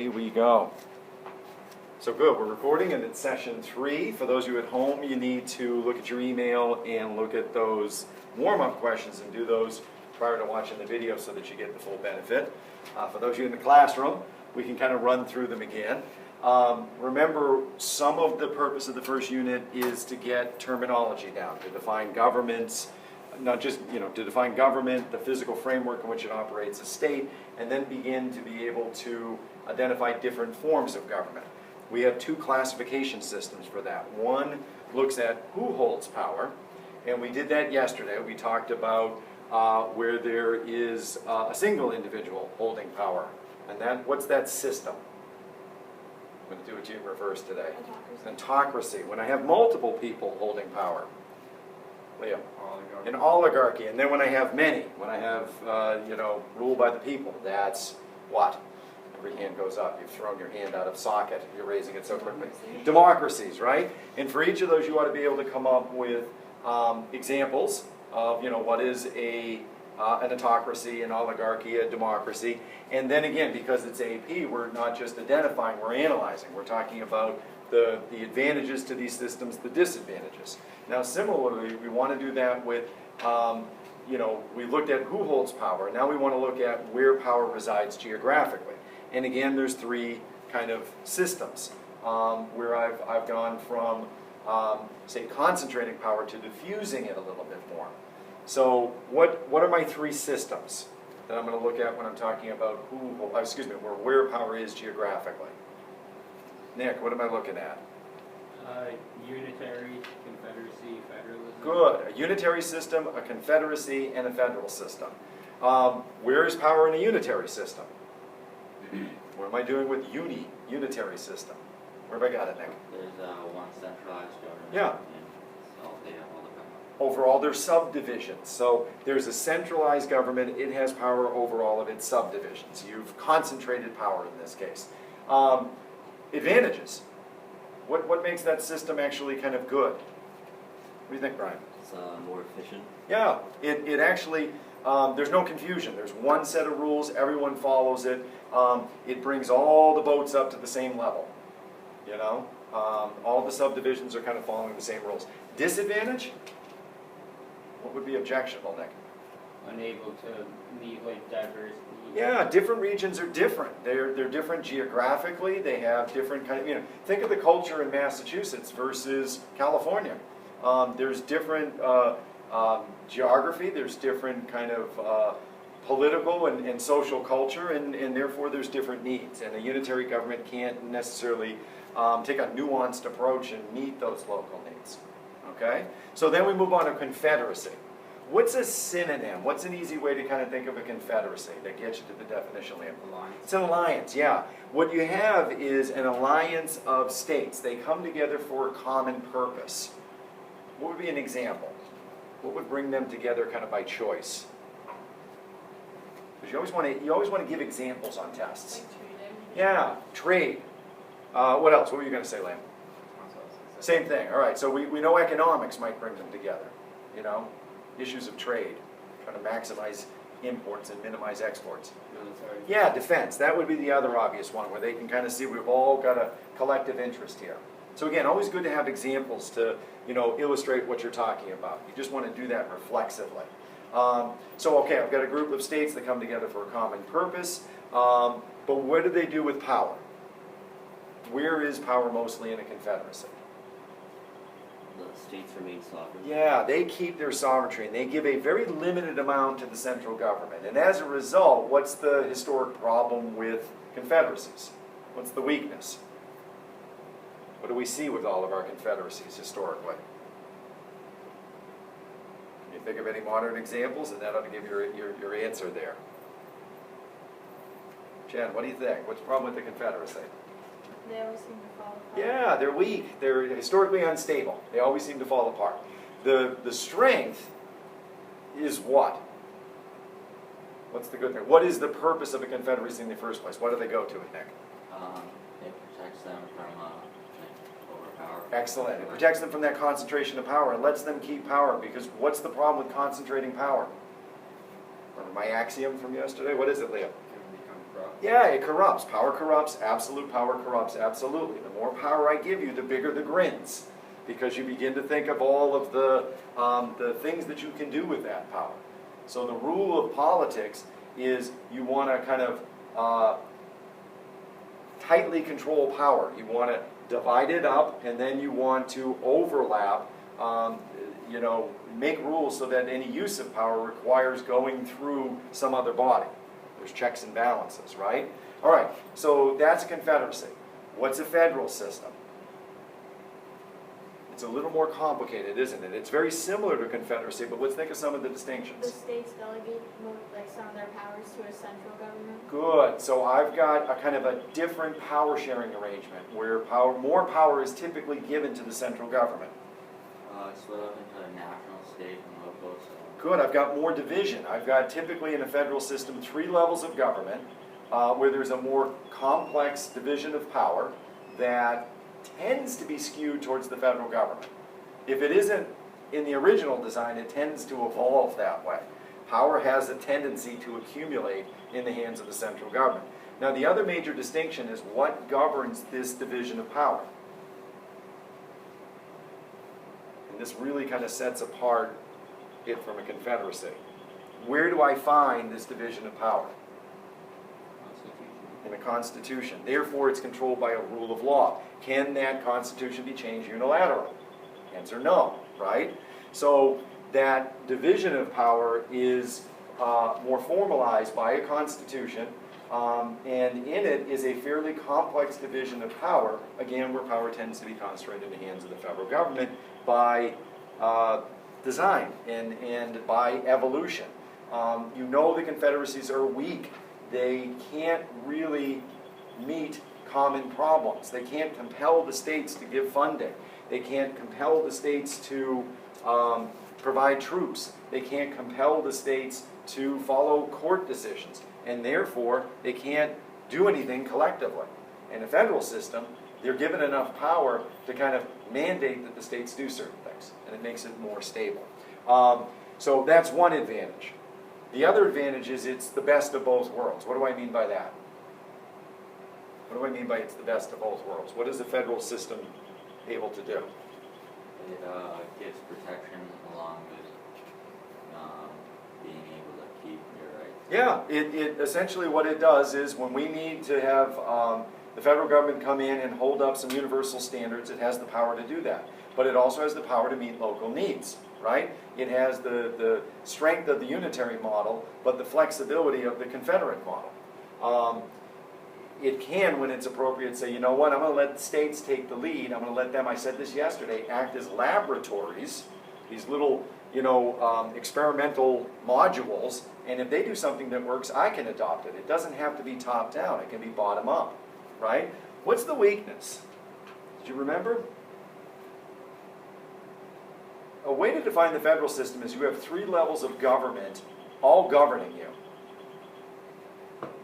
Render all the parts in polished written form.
Away we go. So good, we're recording and it's session 3. For those of you at home, you need to look at your email and look at those warm-up questions and do those prior to watching the video so that you get the full benefit. For those of you in the classroom, we can kind of run through them again. Remember, some of the purpose of the first unit is to get terminology down, to define governments, not just, to define government, the physical framework in which it operates a state, and then begin to be able to identify different forms of government. We have 2 classification systems for that. One looks at who holds power, and we did that yesterday. We talked about where there is a single individual holding power. And what's that system? I'm going to do it to you in reverse today. Autocracy. When I have multiple people holding power. Leo. An oligarchy. And then when I have many, when I have, rule by the people, that's what? Every hand goes up. You've thrown your hand out of socket. You're raising it so quickly. Democracies, right? And for each of those, you ought to be able to come up with examples of, what is an autocracy, an oligarchy, a democracy. And then again, because it's AP, we're not just identifying, we're analyzing. We're talking about the advantages to these systems, the disadvantages. Now, similarly, we want to do that with, we looked at who holds power. Now we want to look at where power resides geographically. And again, there's 3 kind of systems where I've gone from, say, concentrating power to diffusing it a little bit more. So what are my 3 systems that I'm going to look at when I'm talking about where power is geographically? Nick, what am I looking at? Unitary, confederacy, federalism. Good. A unitary system, a confederacy, and a federal system. Where is power in a unitary system? What am I doing with unitary system? Where have I got it, Nick? There's one centralized government. Yeah. And so they have all the power. Overall, there's subdivisions. So there's a centralized government. It has power over all of its subdivisions. You've concentrated power in this case. Advantages. What makes that system actually kind of good? What do you think, Brian? It's more efficient. Yeah, it actually, there's no confusion. There's one set of rules, everyone follows it. It brings all the boats up to the same level, all the subdivisions are kind of following the same rules. Disadvantage? What would be objectionable, Nick? Unable to meet diverse needs. Yeah, different regions are different. They're different geographically. They have different kind of, think of the culture in Massachusetts versus California. There's different geography, there's different kind of political and social culture, and therefore there's different needs. And a unitary government can't necessarily take a nuanced approach and meet those local needs. Okay? So then we move on to confederacy. What's a synonym? What's an easy way to kind of think of a confederacy that gets you to the definition, Liam? Alliance. It's an alliance, yeah. What you have is an alliance of states. They come together for a common purpose. What would be an example? What would bring them together kind of by choice? Because you always want to give examples on tests. Like trading. Yeah, trade. What else? What were you going to say, Lam? Same thing. All right. So we know economics might bring them together. Issues of trade, trying to maximize imports and minimize exports. Military. Yeah, defense. That would be the other obvious one where they can kind of see we've all got a collective interest here. So again, always good to have examples to illustrate what you're talking about. You just want to do that reflexively. Okay, I've got a group of states that come together for a common purpose, but what do they do with power? Where is power mostly in a confederacy? The states remain sovereign. Yeah, they keep their sovereignty, and they give a very limited amount to the central government. And as a result, what's the historic problem with confederacies? What's the weakness? What do we see with all of our confederacies historically? Can you think of any modern examples? And that ought to give your answer there. Jen, what do you think? What's the problem with the confederacy? They always seem to fall apart. Yeah, they're weak. They're historically unstable. They always seem to fall apart. The strength is what? What's the good thing? What is the purpose of a confederacy in the first place? What do they go to it, Nick? It protects them from overpower. Excellent. It protects them from that concentration of power and lets them keep power, because what's the problem with concentrating power? Remember my axiom from yesterday? What is it, Leo? Can become corrupts. Yeah, it corrupts. Power corrupts. Absolute power corrupts. Absolutely. The more power I give you, the bigger the grins, because you begin to think of all of the things that you can do with that power. So the rule of politics is you want to kind of tightly control power. You want to divide it up, and then you want to overlap, make rules so that any use of power requires going through some other body. There's checks and balances, right? All right, so that's a confederacy. What's a federal system? It's a little more complicated, isn't it? It's very similar to confederacy, but let's think of some of the The distinctions. states delegate some of their powers to a central government. Good. So I've got a kind of a different power sharing arrangement where more power is typically given to the central government. Split up into national, state, and local. So. Good. I've got more division. I've got typically in a federal system 3 levels of government where there's a more complex division of power that tends to be skewed towards the federal government. If it isn't in the original design, it tends to evolve that way. Power has a tendency to accumulate in the hands of the central government. Now, the other major distinction is what governs this division of power. And this really kind of sets apart it from a confederacy. Where do I find this division of power? In the Constitution. Therefore, it's controlled by a rule of law. Can that Constitution be changed unilaterally? Answer no, right? So that division of power is more formalized by a Constitution, and in it is a fairly complex division of power, again, where power tends to be concentrated in the hands of the federal government by design and by evolution. You know the confederacies are weak. They can't really meet common problems. They can't compel the states to give funding. They can't compel the states to provide troops. They can't compel the states to follow court decisions. And therefore, they can't do anything collectively. In a federal system, they're given enough power to kind of mandate that the states do certain things. And it makes it more stable. So that's one advantage. The other advantage is it's the best of both worlds. What do I mean by that? What do I mean by it's the best of both worlds? What is the federal system able to do? It gives protection along with being able to keep your rights. Yeah, it essentially what it does is when we need to have the federal government come in and hold up some universal standards, it has the power to do that. But it also has the power to meet local needs, right? It has the strength of the unitary model, but the flexibility of the confederate model. It can, when it's appropriate, say, you know what, I'm going to let the states take the lead. I'm going to let them, I said this yesterday, act as laboratories, these little, experimental modules, and if they do something that works, I can adopt it. It doesn't have to be top down. It can be bottom up, right? What's the weakness? Did you remember? A way to define the federal system is you have 3 levels of government all governing you.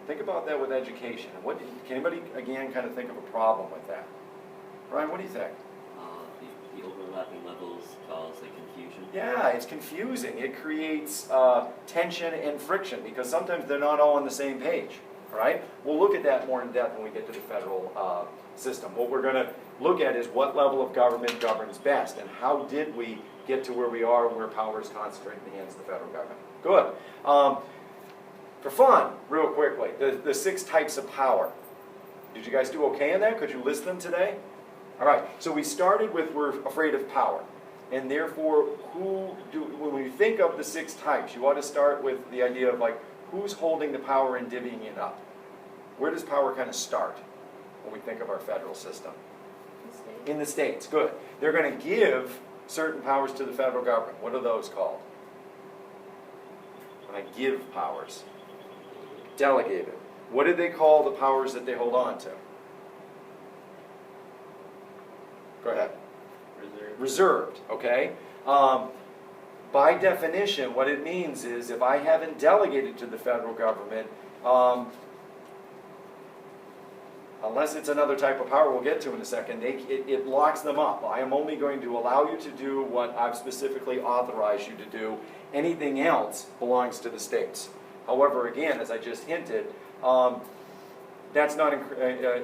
Think about that with education. Can anybody, again, kind of think of a problem with that? Brian, what do you think? The overlapping levels cause the confusion. Yeah, it's confusing. It creates tension and friction because sometimes they're not all on the same page, right? We'll look at that more in depth when we get to the federal system. What we're going to look at is what level of government governs best and how did we get to where we are where power is concentrated in the hands of the federal government. Good. For fun, real quickly, the 6 types of power. Did you guys do okay in that? Could you list them today? All right, so we started with we're afraid of power. And therefore, when we think of the 6 types, you ought to start with the idea of like, who's holding the power and divvying it up? Where does power kind of start when we think of our federal system? In the states, good. They're going to give certain powers to the federal government. What are those called? When I give powers. Delegated. What do they call the powers that they hold on to? Go ahead. Reserved, okay? By definition, what it means is if I haven't delegated to the federal government, unless it's another type of power we'll get to in a second, it locks them up. I am only going to allow you to do what I've specifically authorized you to do. Anything else belongs to the states. However, again, as I just hinted, that's not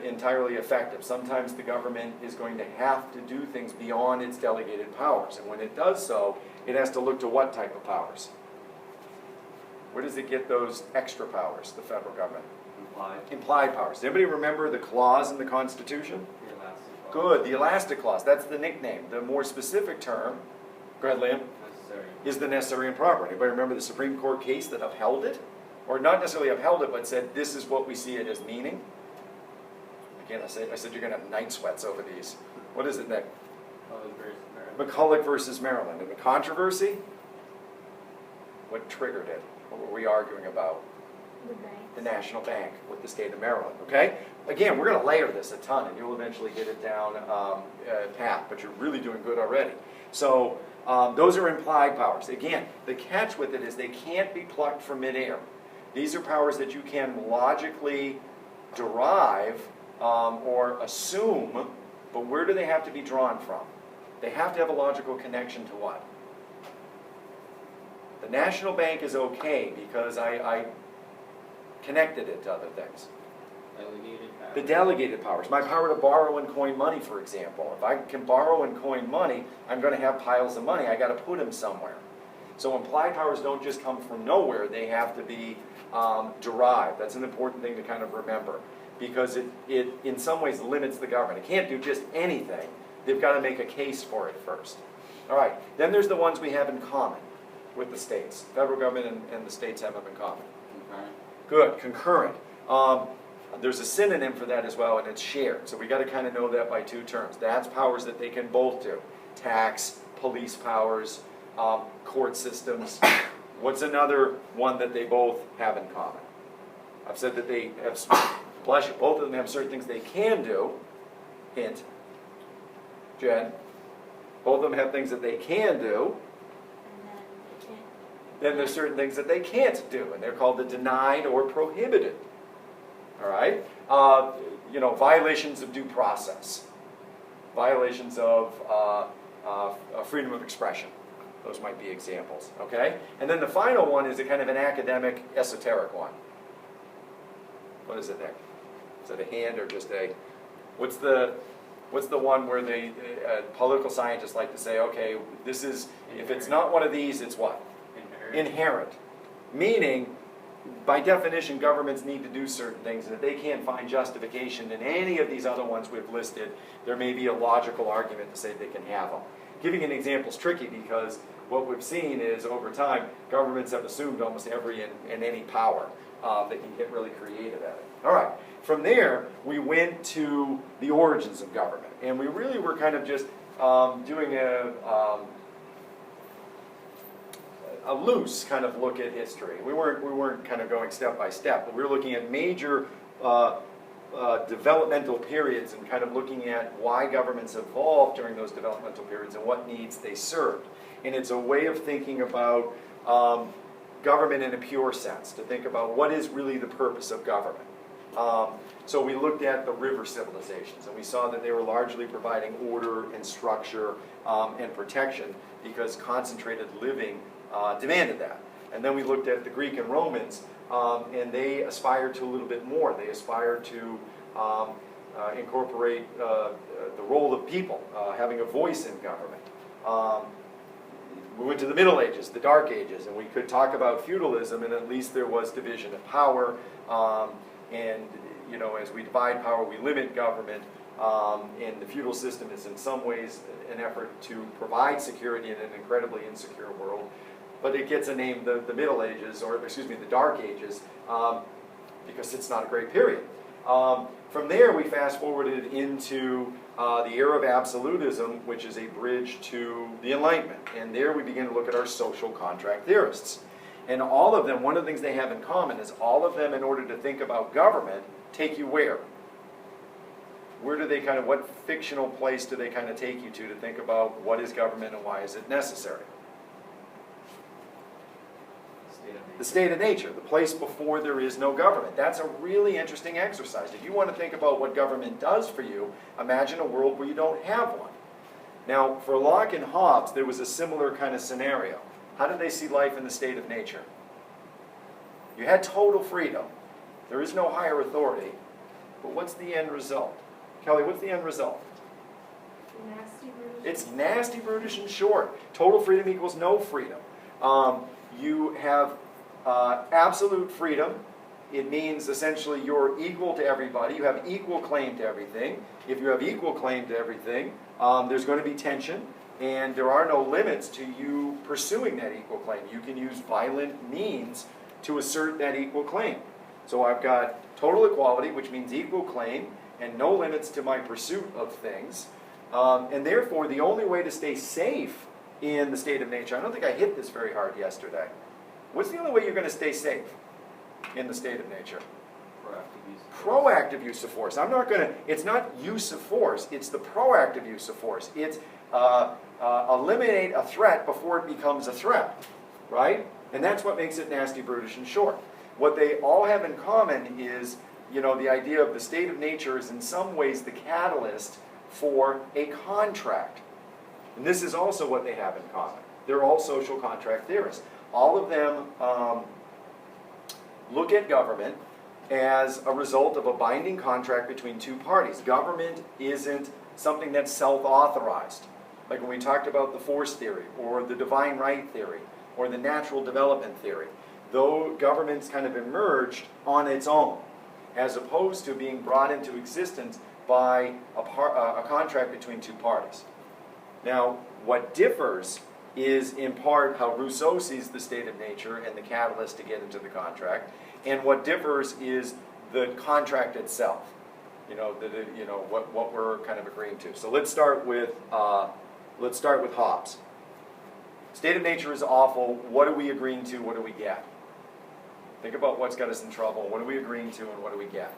entirely effective. Sometimes the government is going to have to do things beyond its delegated powers. And when it does so, it has to look to what type of powers? Where does it get those extra powers, the federal government? Implied powers. Does anybody remember the clause in the Constitution? The elastic clause. Good, the elastic clause. That's the nickname. The more specific term, go ahead, Liam, Necessary. is the necessary and proper. Anybody remember the Supreme Court case that upheld it? Or not necessarily upheld it, but said this is what we see it as meaning? Again, I said you're going to have night sweats over these. What is it, Nick? Public versus Maryland. McCulloch versus Maryland. And the controversy? What triggered it? What were we arguing about? The bank. The National Bank with the state of Maryland, okay? Again, we're going to layer this a ton, and you'll eventually get it down pat, but you're really doing good already. So those are implied powers. Again, the catch with it is they can't be plucked from midair. These are powers that you can logically derive or assume, but where do they have to be drawn from? They have to have a logical connection to what? The National Bank is okay because I connected it to other things. Delegated power. The delegated powers. My power to borrow and coin money, for example. If I can borrow and coin money, I'm going to have piles of money. I got to put them somewhere. So implied powers don't just come from nowhere. They have to be derived. That's an important thing to kind of remember because it in some ways limits the government. It can't do just anything. They've got to make a case for it first. All right. Then there's the ones we have in common with the states. Federal government and the states have them in common. Concurrent. Good. Concurrent. There's a synonym for that as well, and it's shared. So we got to kind of know that by two terms. That's powers that they can both do. Tax, police powers, court systems. What's another one that they both have in common? I've said that they have, bless you, both of them have certain things they can do. Hint. Jen. Both of them have things that they can do. And then they can't. Then there's certain things that they can't do, and they're called the denied or prohibited. All right? Violations of due process. Violations of freedom of expression. Those might be examples, okay? And then the final one is a kind of an academic, esoteric one. What is it, Nick? Is it a hand or just a... What's the one where the political scientists like to say, okay, this is... If it's not one of these, it's what? Inherent. Meaning, by definition, governments need to do certain things, and if they can't find justification in any of these other ones we've listed, there may be a logical argument to say they can have them. Giving an example is tricky because what we've seen is, over time, governments have assumed almost every and any power. They can get really creative at it. All right. From there, we went to the origins of government, and we really were kind of just doing a loose kind of look at history. We weren't kind of going step by step, but we were looking at major developmental periods and kind of looking at why governments evolved during those developmental periods and what needs they served. And it's a way of thinking about government in a pure sense, to think about what is really the purpose of government. So we looked at the river civilizations, and we saw that they were largely providing order and structure and protection because concentrated living demanded that. And then we looked at the Greek and Romans, and they aspired to a little bit more. They aspired to incorporate the role of people, having a voice in government. We went to the Middle Ages, the Dark Ages, and we could talk about feudalism, and at least there was division of power. And as we divide power, we limit government. And the feudal system is in some ways an effort to provide security in an incredibly insecure world. But it gets a name, the Middle Ages, or excuse me, the Dark Ages, because it's not a great period. From there, we fast forwarded into the era of absolutism, which is a bridge to the Enlightenment. And there we begin to look at our social contract theorists. And all of them, one of the things they have in common is all of them, in order to think about government, take you where? Where do they what fictional place do they kind of take you to think about what is government and why is it necessary? The state of nature, the place before there is no government. That's a really interesting exercise. If you want to think about what government does for you, imagine a world where you don't have one. Now, for Locke and Hobbes, there was a similar kind of scenario. How did they see life in the state of nature? You had total freedom. There is no higher authority. But what's the end result? Kelly, what's the end result? Nasty, brutish. It's nasty, brutish, and short. Total freedom equals no freedom. You have absolute freedom. It means essentially you're equal to everybody. You have equal claim to everything. If you have equal claim to everything, there's going to be tension, and there are no limits to you pursuing that equal claim. You can use violent means to assert that equal claim. So I've got total equality, which means equal claim, and no limits to my pursuit of things. And therefore, the only way to stay safe in the state of nature, I don't think I hit this very hard yesterday. What's the only way you're going to stay safe in the state of nature? Proactive use of force. I'm not going to, it's not use of force, it's the proactive use of force. It's eliminate a threat before it becomes a threat, right? And that's what makes it nasty, brutish, and short. What they all have in common is, you know, the idea of the state of nature is in some ways the catalyst for a contract. And this is also what they have in common. They're all social contract theorists. All of them look at government as a result of a binding contract between two parties. Government isn't something that's self-authorized. Like when we talked about the force theory, or the divine right theory, or the natural development theory. Though government's kind of emerged on its own, as opposed to being brought into existence by a contract between two parties. Now, what differs is in part how Rousseau sees the state of nature and the catalyst to get into the contract, and what differs is the contract itself. You know, what we're kind of agreeing to. So let's start with Hobbes. State of nature is awful. What are we agreeing to? What do we get? Think about what's got us in trouble. What are we agreeing to, and what do we get?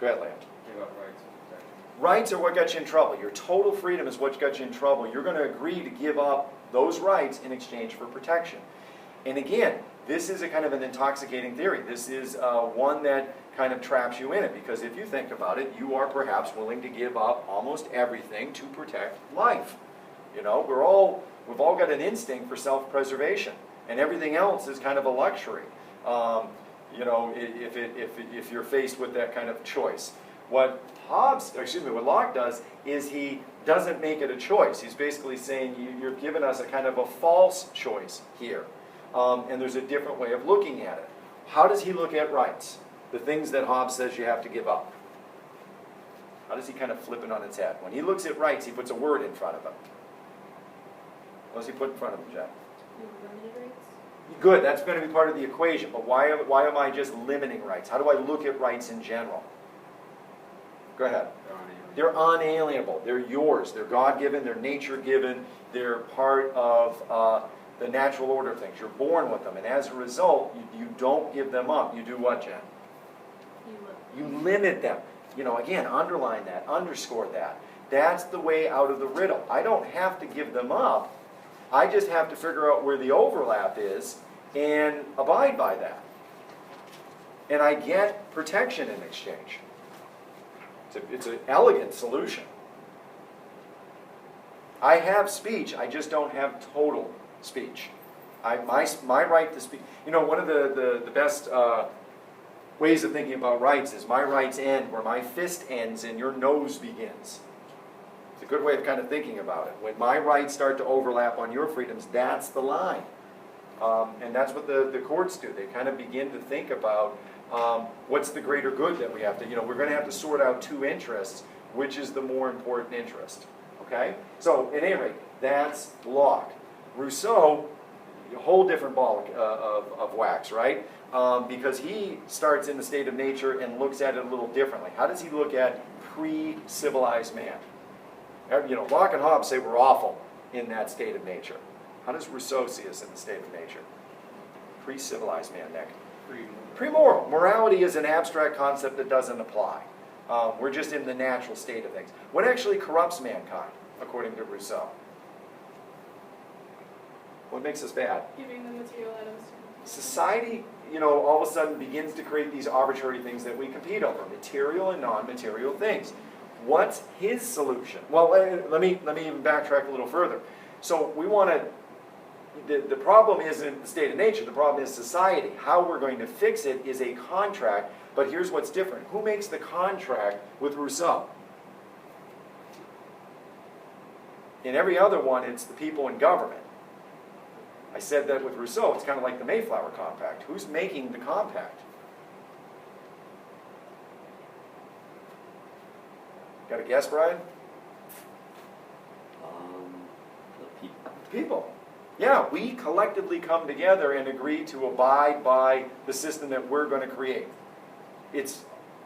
Go ahead, Land. Give up rights and protection. Rights are what got you in trouble. Your total freedom is what got you in trouble. You're going to agree to give up those rights in exchange for protection. And again, this is a kind of an intoxicating theory. This is one that kind of traps you in it, because if you think about it, you are perhaps willing to give up almost everything to protect life. You know, we've all got an instinct for self-preservation, and everything else is kind of a luxury. You know, if you're faced with that kind of choice. What Locke does is he doesn't make it a choice. He's basically saying you're giving us a kind of a false choice here. And there's a different way of looking at it. How does he look at rights? The things that Hobbes says you have to give up. How does he kind of flip it on its head? When he looks at rights, he puts a word in front of him. What does he put in front of him, Jen? Limited rights. Good, that's going to be part of the equation, but why am I just limiting rights? How do I look at rights in general? Go ahead. They're unalienable. They're yours. They're God-given. They're nature-given. They're part of the natural order of things. You're born with them, and as a result, you don't give them up. You do what, Jen? You limit them. You know, again, underline that, underscore that. That's the way out of the riddle. I don't have to give them up. I just have to figure out where the overlap is and abide by that. And I get protection in exchange. It's an elegant solution. I have speech, I just don't have total speech. My right to speak. You know, one of the best ways of thinking about rights is my rights end where my fist ends and your nose begins. It's a good way of kind of thinking about it. When my rights start to overlap on your freedoms, that's the line. And that's what the courts do. They kind of begin to think about what's the greater good that we have to, we're going to have to sort out two interests. Which is the more important interest? Okay? So, at any rate, that's Locke. Rousseau, a whole different ball of wax, right? Because he starts in the state of nature and looks at it a little differently. How does he look at pre-civilized man? Locke and Hobbes say we're awful in that state of nature. How does Rousseau see us in the state of nature? Pre-civilized man, Nick. Pre-moral. Morality is an abstract concept that doesn't apply. We're just in the natural state of things. What actually corrupts mankind, according to Rousseau? What makes us bad? Giving them material items. Society, all of a sudden begins to create these arbitrary things that we compete over, material and non-material things. What's his solution? Well, let me even backtrack a little further. So we want to. The problem isn't the state of nature. The problem is society. How we're going to fix it is a contract But here's what's different. Who makes the contract with Rousseau? In every other one, it's the people in government. I said that with Rousseau, it's kind of like the Mayflower Compact. Who's making the compact? Got a guess, Brian? The people. People. Yeah, we collectively come together and agree to abide by the system that we're going to create. It's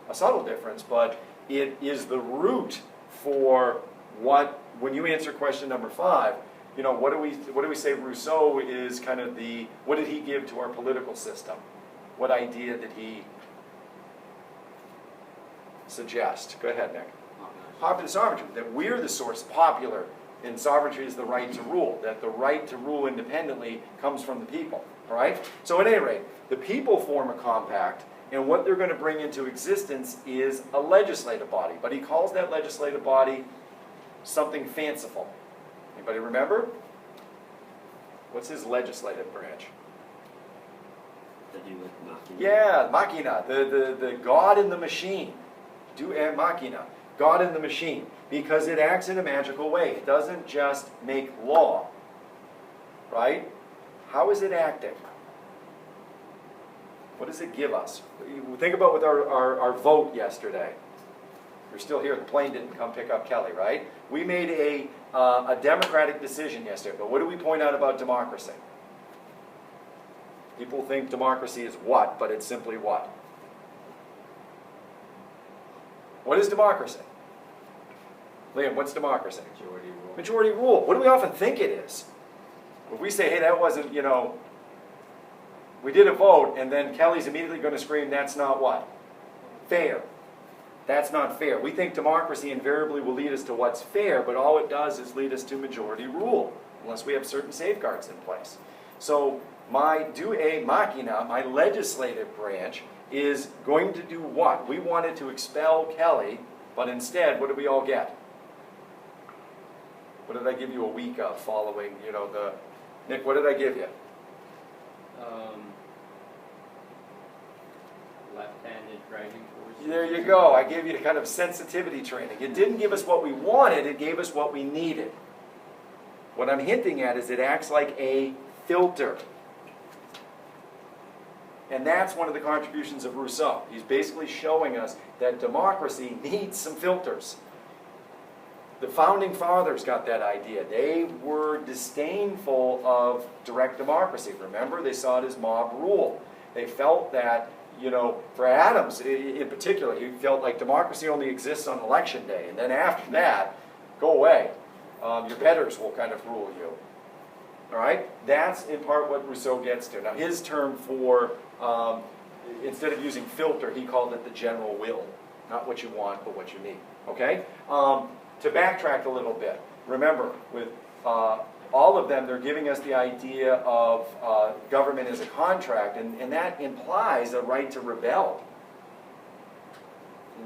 a subtle difference, but it is the root for what, when you answer question number 5, you know, what do we say Rousseau is kind of the, what did he give to our political system? What idea did he suggest? Go ahead, Nick. Popular sovereignty, that we're the source, popular, and sovereignty is the right to rule, that the right to rule independently comes from the people, all right? So at any rate, the people form a compact, and what they're going to bring into existence is a legislative body, but he calls that legislative body something fanciful. Anybody remember? What's his legislative branch? To do with machina. Yeah, machina, the God in the machine. Do machina, God in the machine, because it acts in a magical way. It doesn't just make law, right? How is it acting? What does it give us? Think about with our vote yesterday. You're still here. The plane didn't come pick up Kelly, right? We made a democratic decision yesterday. But what do we point out about democracy? People think democracy is what, but it's simply what? What is democracy? Liam, what's democracy? Majority rule. Majority rule. What do we often think it is? If we say, hey, that wasn't, you know, we did a vote, and then Kelly's immediately going to scream, that's not what? Fair. That's not fair. We think democracy invariably will lead us to what's fair, but all it does is lead us to majority rule, unless we have certain safeguards in place. So my due machina, my legislative branch, is going to do what? We wanted to expel Kelly, but instead, what did we all get? What did I give you a week of following, you know, the... Nick, what did I give you? Left-handed driving force. There you go. I gave you kind of sensitivity training. It didn't give us what we wanted, it gave us what we needed. What I'm hinting at is it acts like a filter. And that's one of the contributions of Rousseau. He's basically showing us that democracy needs some filters. The founding fathers got that idea. They were disdainful of direct democracy. Remember, they saw it as mob rule. They felt that, you know, for Adams in particular, he felt like democracy only exists on election day. And then after that, go away. Your betters will kind of rule you. All right? That's in part what Rousseau gets to. Now, his term for, instead of using filter, he called it the general will. Not what you want, but what you need. Okay? To backtrack a little bit, remember, with all of them, they're giving us the idea of government as a contract, and that implies a right to rebel.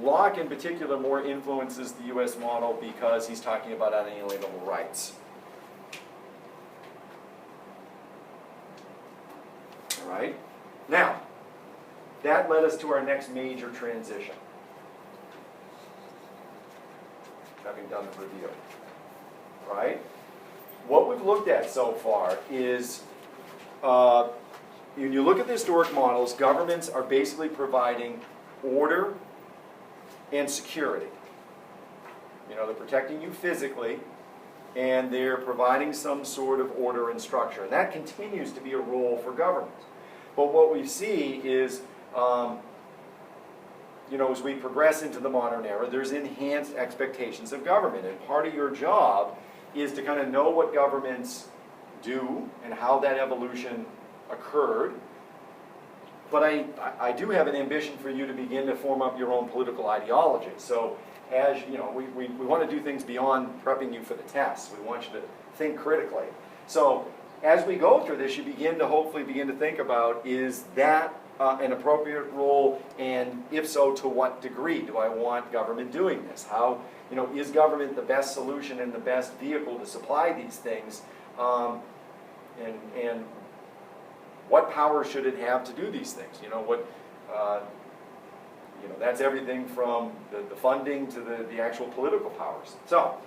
Locke, in particular, more influences the U.S. model because he's talking about unalienable rights. All right? Now, that led us to our next major transition, having done the review. Right? What we've looked at so far is, when you look at the historic models, governments are basically providing order and security. You know, they're protecting you physically, and they're providing some sort of order and structure. And that continues to be a role for government. But what we see is, you know, as we progress into the modern era, there's enhanced expectations of government. And part of your job is to kind of know what governments do and how that evolution occurred. But I do have an ambition for you to begin to form up your own political ideology. So as you know, we want to do things beyond prepping you for the tests. We want you to think critically. So as we go through this, you hopefully begin to think about, is that an appropriate role, and if so, to what degree do I want government doing this? How, you know, is government the best solution and the best vehicle to supply these things? And what power should it have to do these things? You know, what You know, that's everything from the funding to the actual political powers. So,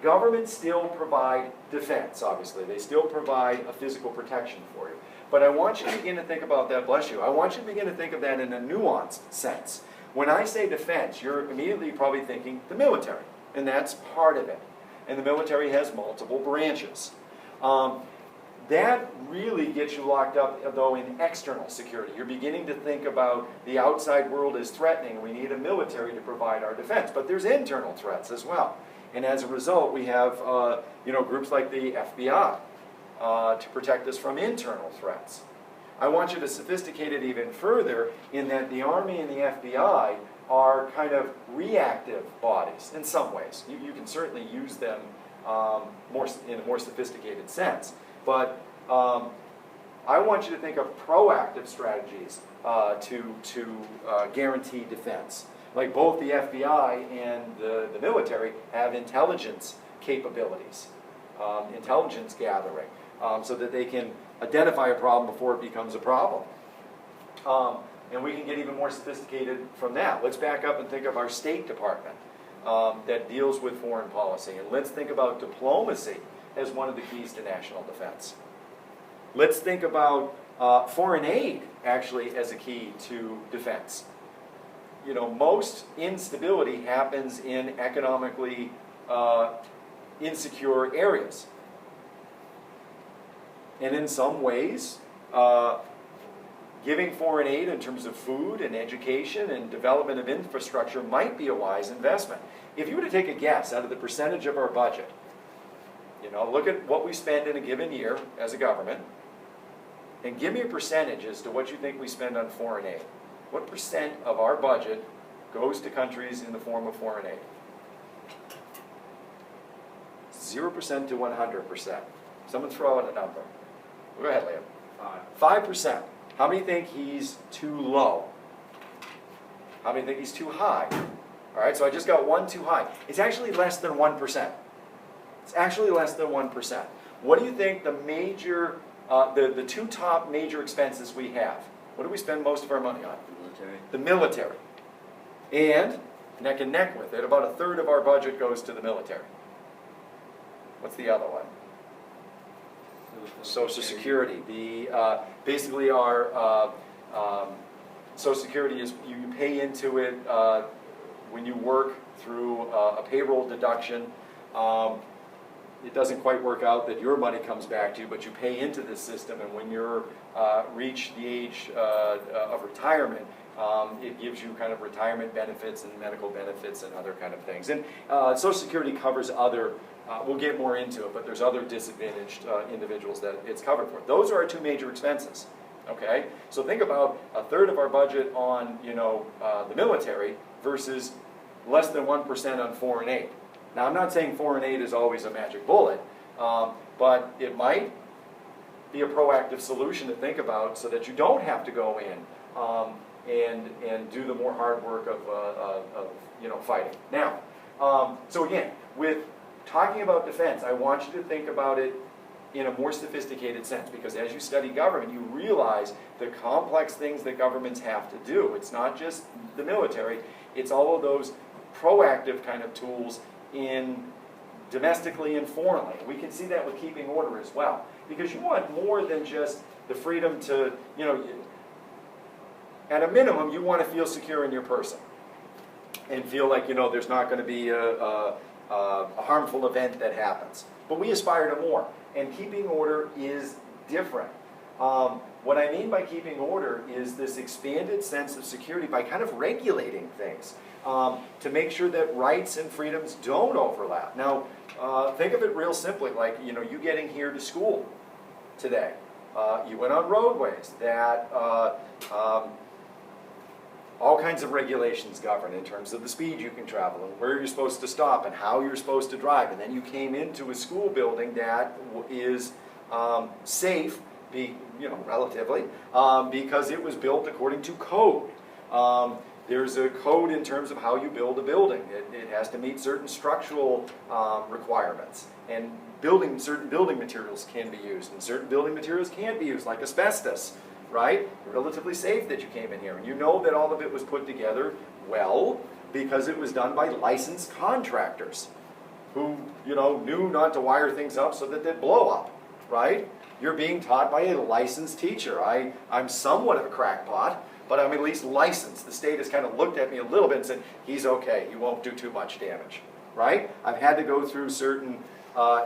governments still provide defense, obviously. They still provide a physical protection for you. But I want you to begin to think about that, bless you, I want you to begin to think of that in a nuanced sense. When I say defense, you're immediately probably thinking the military, and that's part of it. And the military has multiple branches. That really gets you locked up, though, in external security. You're beginning to think about the outside world is threatening, and we need a military to provide our defense. But there's internal threats as well. And as a result, we have groups like the FBI to protect us from internal threats. I want you to sophisticate it even further in that the Army and the FBI are kind of reactive bodies in some ways. You can certainly use them in a more sophisticated sense. But I want you to think of proactive strategies to guarantee defense. Like both the FBI and the military have intelligence capabilities, intelligence gathering, so that they can identify a problem before it becomes a problem. And we can get even more sophisticated from that. Let's back up and think of our State Department that deals with foreign policy. And let's think about diplomacy as one of the keys to national defense. Let's think about foreign aid actually as a key to defense. You know, most instability happens in economically insecure areas. And in some ways, giving foreign aid in terms of food and education and development of infrastructure might be a wise investment. If you were to take a guess out of the percentage of our budget, you know, look at what we spend in a given year as a government, and give me a percentage as to what you think we spend on foreign aid. What percent of our budget goes to countries in the form of foreign aid? 0% to 100%. Someone throw out a number. Go ahead, Liam. 5%. How many think he's too low? How many think he's too high? All right, so I just got one too high. It's actually less than 1%. It's actually less than 1%. What do you think the major, the two top major expenses we have? What do we spend most of our money on? The military. The military. And neck and neck with it, about a third of our budget goes to the military. What's the other one? Social Security. Basically our Social Security is you pay into it when you work through a payroll deduction. It doesn't quite work out that your money comes back to you, but you pay into this system, and when you're reach the age of retirement, it gives you kind of retirement benefits and medical benefits and other kind of things. And Social Security covers other, we'll get more into it, but there's other disadvantaged individuals that it's covered for. Those are our two major expenses. Okay, so think about a third of our budget on the military versus less than 1% on foreign aid. Now, I'm not saying foreign aid is always a magic bullet, but it might be a proactive solution to think about so that you don't have to go in and do the more hard work of fighting. Now, so again, with talking about defense, I want you to think about it in a more sophisticated sense, because as you study government, you realize the complex things that governments have to do. It's not just the military, it's all of those proactive kind of tools in domestically and foreignly. We can see that with keeping order as well, because you want more than just the freedom to, at a minimum, you want to feel secure in your person and feel like, there's not going to be a harmful event that happens. But we aspire to more, and keeping order is different. What I mean by keeping order is this expanded sense of security by kind of regulating things to make sure that rights and freedoms don't overlap. Now, think of it real simply, like you getting here to school today. You went on roadways that all kinds of regulations govern in terms of the speed you can travel and where you're supposed to stop and how you're supposed to drive. And then you came into a school building that is safe, relatively, because it was built according to code. There's a code in terms of how you build a building. It has to meet certain structural requirements. And certain building materials can be used, and certain building materials can't be used, like asbestos. right? Relatively safe that you came in here. And you know that all of it was put together well because it was done by licensed contractors who, you know, knew not to wire things up so that they'd blow up, right? You're being taught by a licensed teacher. I'm somewhat of a crackpot, but I'm at least licensed. The state has kind of looked at me a little bit and said, he's okay, he won't do too much damage, right? I've had to go through certain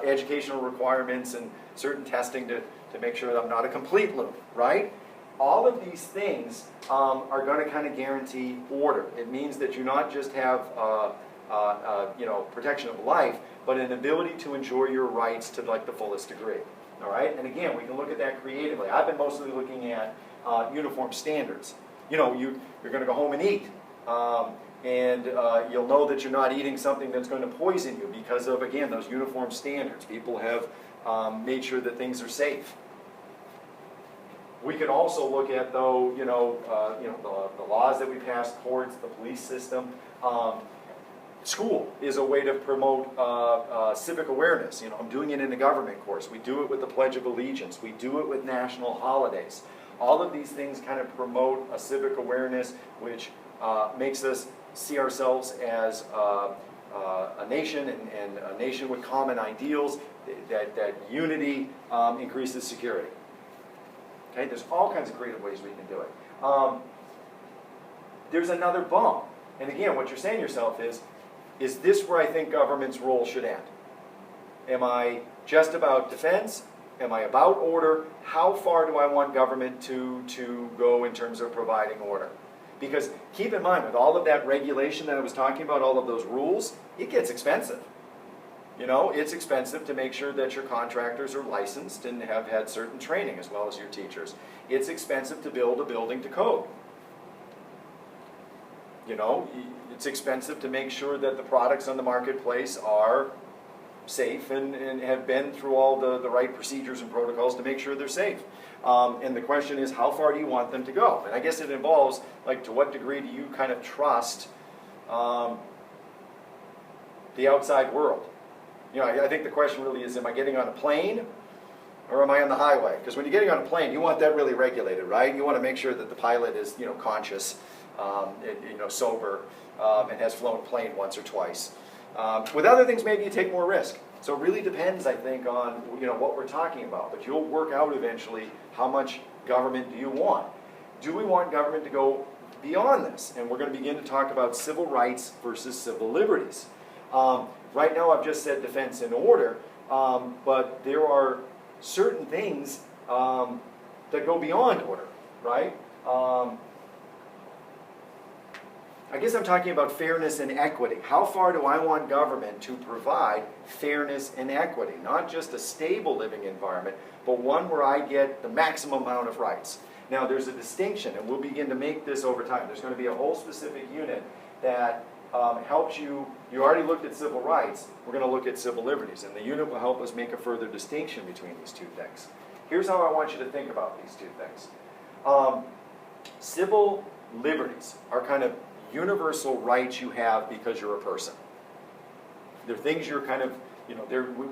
educational requirements and certain testing to make sure that I'm not a complete loon, right? All of these things are going to kind of guarantee order. It means that you not just have you know, protection of life, but an ability to enjoy your rights to like the fullest degree. All right, and again, we can look at that creatively. I've been mostly looking at uniform standards. You know, you're going to go home and eat, and you'll know that you're not eating something that's going to poison you because of, again, those uniform standards. People have made sure that things are safe. We could also look at, though, the laws that we pass, courts, the police system. School is a way to promote civic awareness. You know, I'm doing it in the government course. We do it with the Pledge of Allegiance. We do it with national holidays. All of these things kind of promote a civic awareness, which makes us see ourselves as a nation and a nation with common ideals. That unity increases security. Okay, there's all kinds of creative ways we can do it. There's another bump, and again, what you're saying to yourself is this where I think government's role should end? Am I just about defense? Am I about order? How far do I want government to go in terms of providing order? Because keep in mind, with all of that regulation that I was talking about, all of those rules, it gets expensive. You know, it's expensive to make sure that your contractors are licensed and have had certain training as well as your teachers. It's expensive to build a building to code. You know, it's expensive to make sure that the products on the marketplace are safe and have been through all the right procedures and protocols to make sure they're safe. And the question is, how far do you want them to go? And I guess it involves, like, to what degree do you kind of trust the outside world? You know, I think the question really is, am I getting on a plane or am I on the highway? Because when you're getting on a plane, you want that really regulated, right? You want to make sure that the pilot is, you know, conscious, sober, and has flown a plane once or twice. With other things, maybe you take more risk. So it really depends, I think, on what we're talking about. But you'll work out eventually how much government do you want. Do we want government to go beyond this? And we're going to begin to talk about civil rights versus civil liberties. Right now I've just said defense and order, but there are certain things that go beyond order, right? I guess I'm talking about fairness and equity. How far do I want government to provide fairness and equity? Not just a stable living environment, but one where I get the maximum amount of rights. Now there's a distinction, and we'll begin to make this over time. There's going to be a whole specific unit that helps you. You already looked at civil rights. We're going to look at civil liberties, and the unit will help us make a further distinction between these two things. Here's how I want you to think about these two things. Civil liberties are kind of universal rights you have because you're a person. They're things you're kind of,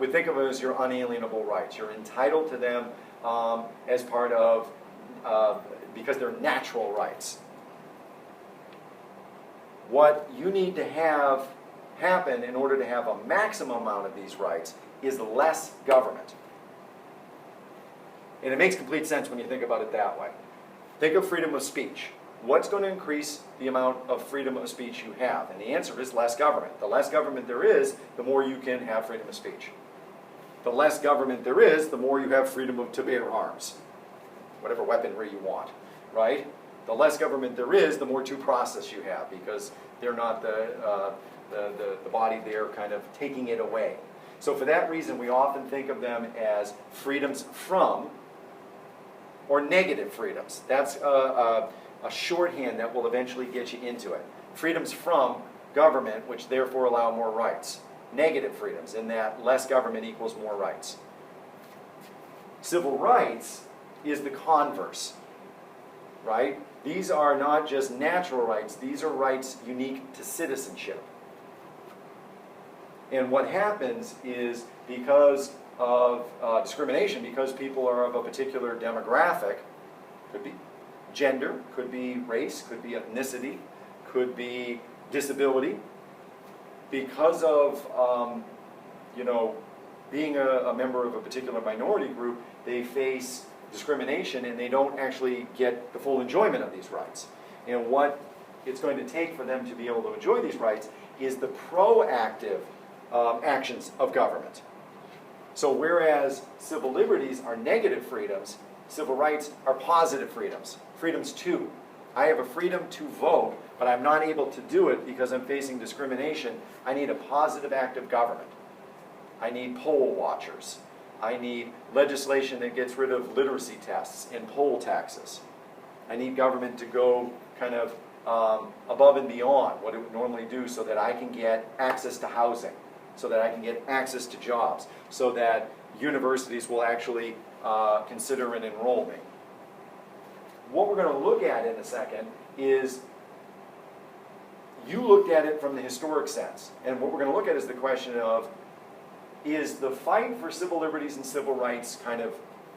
we think of it as your unalienable rights. You're entitled to them as part of, because they're natural rights. What you need to have happen in order to have a maximum amount of these rights is less government. And it makes complete sense when you think about it that way. Think of freedom of speech. What's going to increase the amount of freedom of speech you have? And the answer is less government. The less government there is, the more you can have freedom of speech. The less government there is, the more you have freedom to bear arms. Whatever weaponry you want, right? The less government there is, the more due process you have, because they're not the body there kind of taking it away. So for that reason, we often think of them as freedoms from or negative freedoms. That's a shorthand that will eventually get you into it. Freedoms from government, which therefore allow more rights. Negative freedoms, in that less government equals more rights. Civil rights is the converse, right? These are not just natural rights, these are rights unique to citizenship. And what happens is, because of discrimination, because people are of a particular demographic, Could be gender, could be race, could be ethnicity, could be disability. Because of, you know, being a member of a particular minority group, they face discrimination and they don't actually get the full enjoyment of these rights. And what it's going to take for them to be able to enjoy these rights is the proactive actions of government. So whereas civil liberties are negative freedoms, civil rights are positive freedoms. Freedoms too. I have a freedom to vote, but I'm not able to do it because I'm facing discrimination. I need a positive act of government. I need poll watchers. I need legislation that gets rid of literacy tests and poll taxes. I need government to go kind of above and beyond what it would normally do so that I can get access to housing, so that I can get access to jobs, so that universities will actually consider and enroll me. What we're going to look at in a second is, you looked at it from the historic sense, and what we're going to look at is the question of, is the fight for civil liberties and civil rights kind of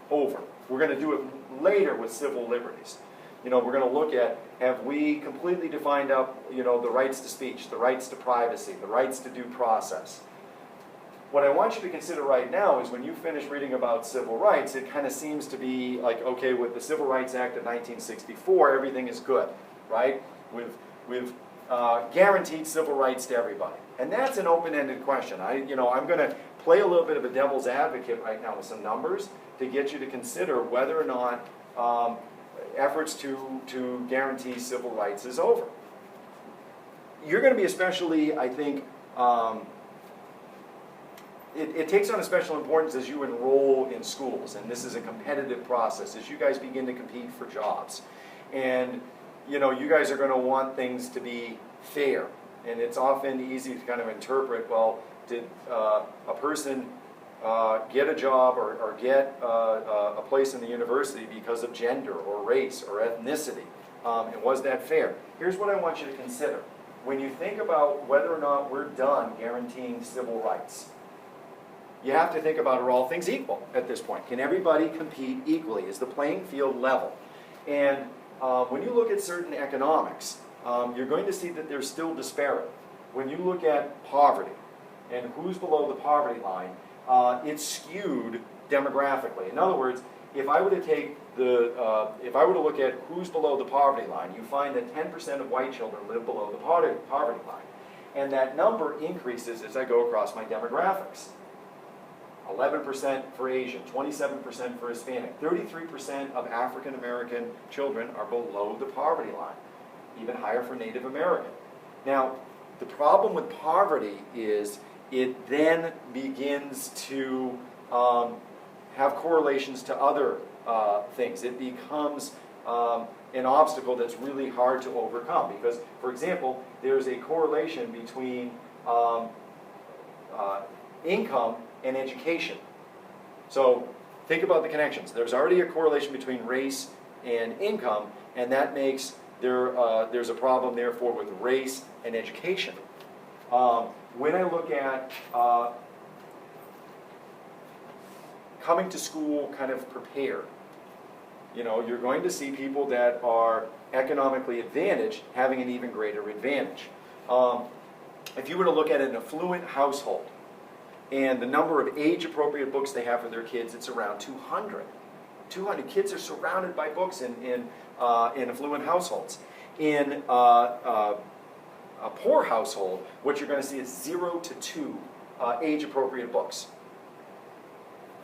over? We're going to do it later with civil liberties. You know, we're going to look at, have we completely defined up, you know, the rights to speech, the rights to privacy, the rights to due process. What I want you to consider right now is when you finish reading about civil rights, it kind of seems to be like, okay, with the Civil Rights Act of 1964, everything is good, right? We've guaranteed civil rights to everybody. And that's an open-ended question. I'm going to play a little bit of a devil's advocate right now with some numbers to get you to consider whether or not efforts to guarantee civil rights is over. You're going to be especially, I think, it takes on a special importance as you enroll in schools, and this is a competitive process, as you guys begin to compete for jobs. And you know, you guys are going to want things to be fair, and it's often easy to kind of interpret, well, did a person get a job or get a place in the university because of gender or race or ethnicity, and was that fair? Here's what I want you to consider. When you think about whether or not we're done guaranteeing civil rights, you have to think about, are all things equal at this point? Can everybody compete equally? Is the playing field level? And when you look at certain economics, you're going to see that there's still disparity. When you look at poverty and who's below the poverty line, it's skewed demographically. In other words, if I were to take if I were to look at who's below the poverty line, you find that 10% of white children live below the poverty line. And that number increases as I go across my demographics. 11% for Asian, 27% for Hispanic, 33% of African American children are below the poverty line, even higher for Native American. Now, the problem with poverty is it then begins to have correlations to other things. It becomes an obstacle that's really hard to overcome because, for example, there's a correlation between income and education. So think about the connections. There's already a correlation between race and income, and that makes there's a problem, therefore, with race and education. When I look at coming to school kind of prepared, you know, you're going to see people that are economically advantaged having an even greater advantage. If you were to look at an affluent household, and the number of age-appropriate books they have for their kids, it's around 200. 200 kids are surrounded by books in affluent households. In a poor household, what you're going to see is 0 to 2 age-appropriate books.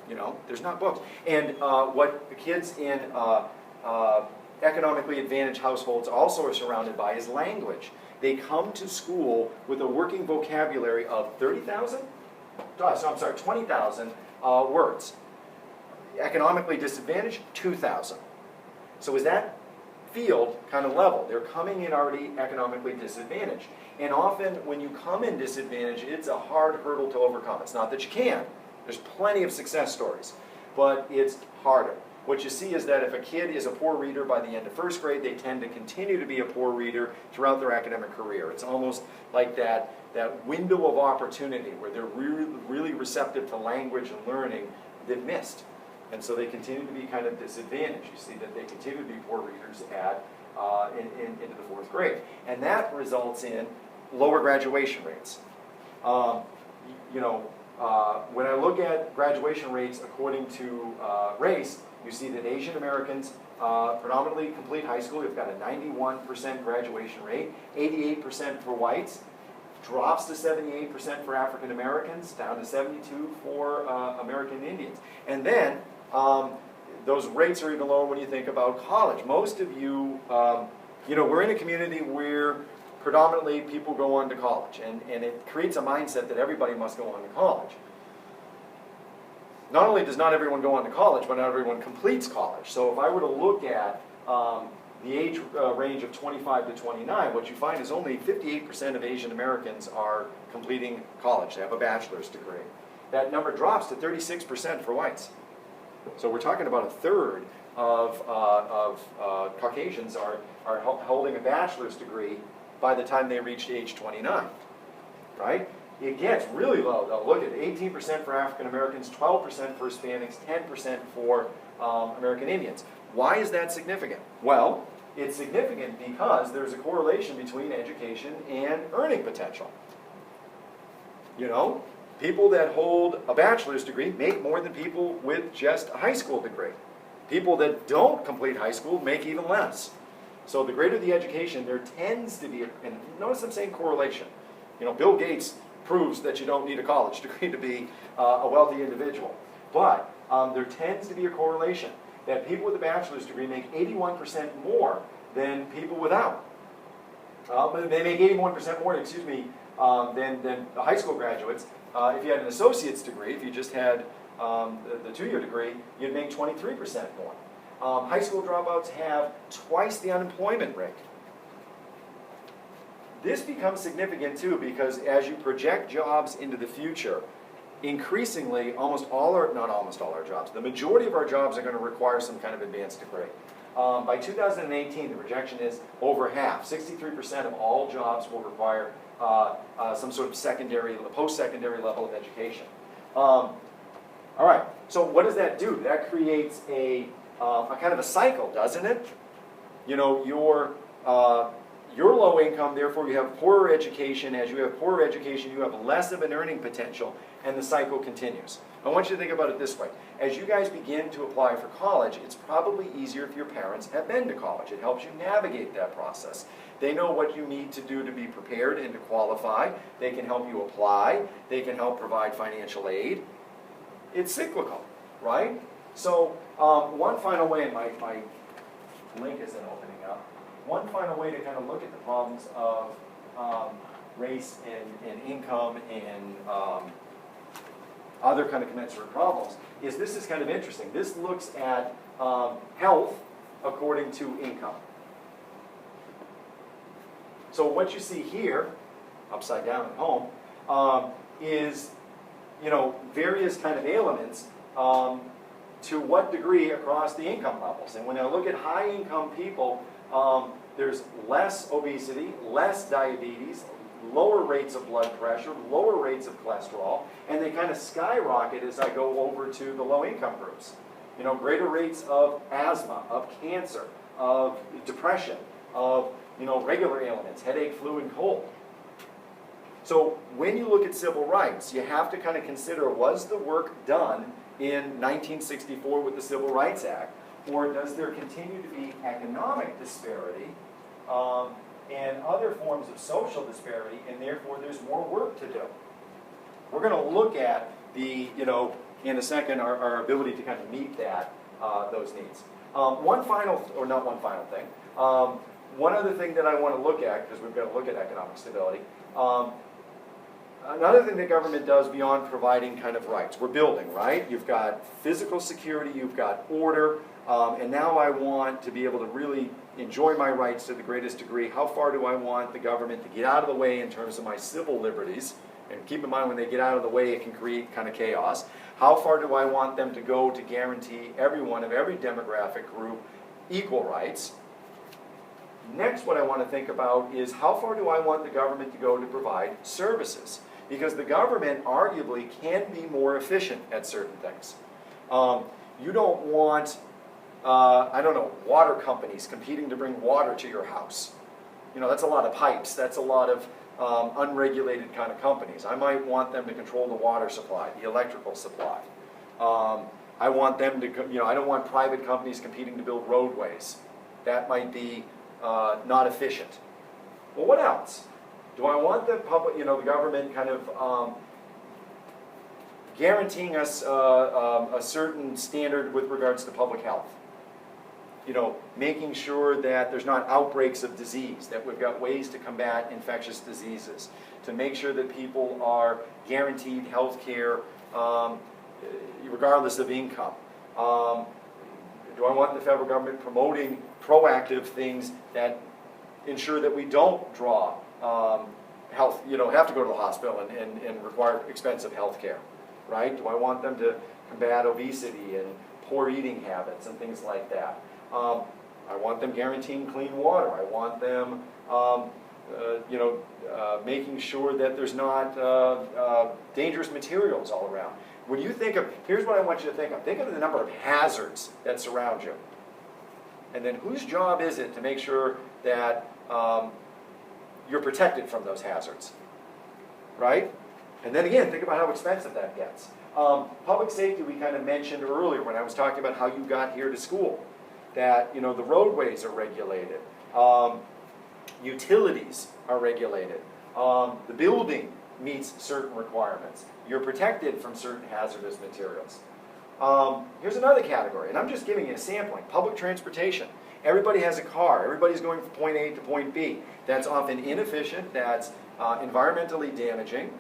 You know, there's not books. And what the kids in economically advantaged households also are surrounded by is language. They come to school with a working vocabulary of 20,000 words. Economically disadvantaged, 2,000. So is that field kind of level? They're coming in already economically disadvantaged. And often when you come in disadvantaged, it's a hard hurdle to overcome. It's not that you can't. There's plenty of success stories, but it's harder. What you see is that if a kid is a poor reader by the end of first grade, they tend to continue to be a poor reader throughout their academic career. It's almost like that window of opportunity where they're really receptive to language and learning, they've missed. And so they continue to be kind of disadvantaged. You see that they continue to be poor readers into the fourth grade. And that results in lower graduation rates. When I look at graduation rates according to race, you see that Asian Americans predominantly complete high school. You've got a 91% graduation rate, 88% for whites, drops to 78% for African Americans, down to 72% for American Indians. And then those rates are even lower when you think about college. Most of you, we're in a community where predominantly people go on to college, and it creates a mindset that everybody must go on to college. Not only does not everyone go on to college, but not everyone completes college. So if I were to look at the age range of 25 to 29, what you find is only 58% of Asian Americans are completing college. They have a bachelor's degree. That number drops to 36% for whites. So we're talking about a third of Caucasians are holding a bachelor's degree by the time they reach age 29, right? It gets really low, though. Look at 18% for African Americans, 12% for Hispanics, 10% for American Indians. Why is that significant? Well, it's significant because there's a correlation between education and earning potential. People that hold a bachelor's degree make more than people with just a high school degree. People that don't complete high school make even less. So the greater the education, there tends to be, and notice I'm saying correlation. Bill Gates proves that you don't need a college degree to be a wealthy individual. But there tends to be a correlation that people with a bachelor's degree make 81% more than people without. They make 81% more, than the high school graduates. If you had an associate's degree, if you just had the two-year degree, you'd make 23% more. High school dropouts have twice the unemployment rate. This becomes significant too because as you project jobs into the future, increasingly, not almost all our jobs, the majority of our jobs are going to require some kind of advanced degree. By 2018, the projection is over half, 63% of all jobs will require some sort of post-secondary level of education. All right, so what does that do? That creates a kind of a cycle, doesn't it? You're low income, therefore you have poorer education. As you have poorer education, you have less of an earning potential, and the cycle continues. I want you to think about it this way. As you guys begin to apply for college, it's probably easier if your parents have been to college. It helps you navigate that process. They know what you need to do to be prepared and to qualify. They can help you apply. They can help provide financial aid. It's cyclical, right? So one final way, and my link isn't opening up, one final way to kind of look at the problems of race and income and other kind of commensurate problems is this is kind of interesting. This looks at health according to income. So what you see here, upside down at home, is various kind of ailments to what degree across the income levels. And when I look at high income people, there's less obesity, less diabetes, lower rates of blood pressure, lower rates of cholesterol, and they kind of skyrocket as I go over to the low income groups. Greater rates of asthma, of cancer, of depression, of regular ailments, headache, flu, and cold. So when you look at civil rights, you have to kind of consider, was the work done in 1964 with the Civil Rights Act, or does there continue to be economic disparity and other forms of social disparity, and therefore there's more work to do? We're going to look at in a second, our ability to kind of meet those needs. One other thing that I want to look at, because we've got to look at economic stability, another thing the government does beyond providing kind of rights. We're building, right? You've got physical security, you've got order, and now I want to be able to really enjoy my rights to the greatest degree. How far do I want the government to get out of the way in terms of my civil liberties? And keep in mind, when they get out of the way, it can create kind of chaos. How far do I want them to go to guarantee everyone of every demographic group equal rights? Next, what I want to think about is how far do I want the government to go to provide services? Because the government arguably can be more efficient at certain things. You don't want, I don't know, water companies competing to bring water to your house. You know, that's a lot of pipes. That's a lot of unregulated kind of companies. I might want them to control the water supply, the electrical supply. I want them to, you know, I don't want private companies competing to build roadways. That might be not efficient. Well, what else? Do I want the public, you know, the government kind of guaranteeing us a certain standard with regards to public health? You know, making sure that there's not outbreaks of disease, that we've got ways to combat infectious diseases, to make sure that people are guaranteed health care regardless of income. Do I want the federal government promoting proactive things that ensure that we don't draw health, you know, have to go to the hospital and require expensive health care, right? Do I want them to combat obesity and poor eating habits and things like that? I want them guaranteeing clean water. I want them, making sure that there's not dangerous materials all around. When you think of, here's what I want you to think of. Think of the number of hazards that surround you. And then whose job is it to make sure that you're protected from those hazards, right? And then again, think about how expensive that gets. Public safety we kind of mentioned earlier when I was talking about how you got here to school. That, you know, the roadways are regulated, utilities are regulated, the building meets certain requirements. You're protected from certain hazardous materials. Here's another category, and I'm just giving you a sampling. Public transportation. Everybody has a car. Everybody's going from point A to point B. That's often inefficient. That's environmentally damaging.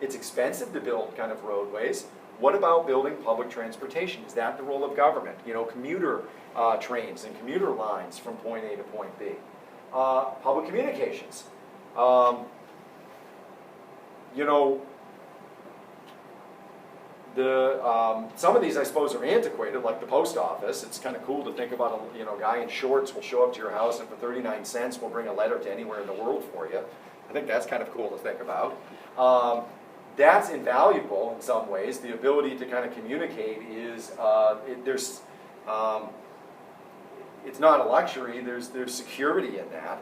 It's expensive to build kind of roadways. What about building public transportation? Is that the role of government? You know, commuter trains and commuter lines from point A to point B. Public communications. You know, some of these I suppose are antiquated, like the post office. It's kind of cool to think about a guy in shorts will show up to your house and for 39 cents will bring a letter to anywhere in the world for you. I think that's kind of cool to think about. That's invaluable in some ways. The ability to kind of communicate is it's not a luxury. There's security in that.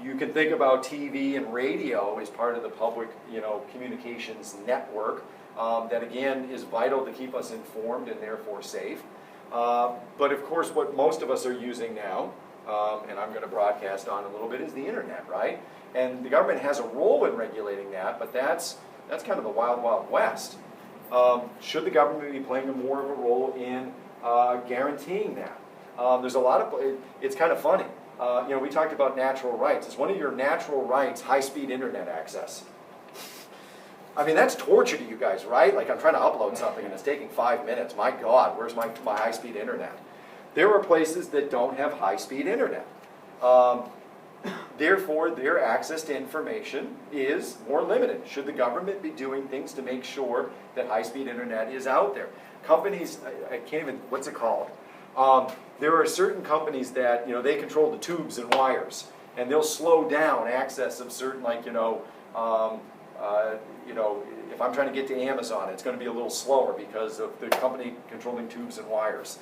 You can think about TV and radio as part of the public communications network. That again is vital to keep us informed and therefore safe. But of course, what most of us are using now, and I'm going to broadcast on a little bit, is the internet, right? And the government has a role in regulating that, but that's kind of the wild, wild west. Should the government be playing more of a role in guaranteeing that? There's a lot of, it's kind of funny. We talked about natural rights. Is one of your natural rights high-speed internet access? I mean, that's torture to you guys, right? Like I'm trying to upload something and it's taking 5 minutes. My God, where's my high-speed internet? There are places that don't have high-speed internet. Therefore, their access to information is more limited. Should the government be doing things to make sure that high-speed internet is out there? Companies, I can't even, what's it called? There are certain companies that, they control the tubes and wires, and they'll slow down access of certain, if I'm trying to get to Amazon, it's going to be a little slower because of the company controlling tubes and wires.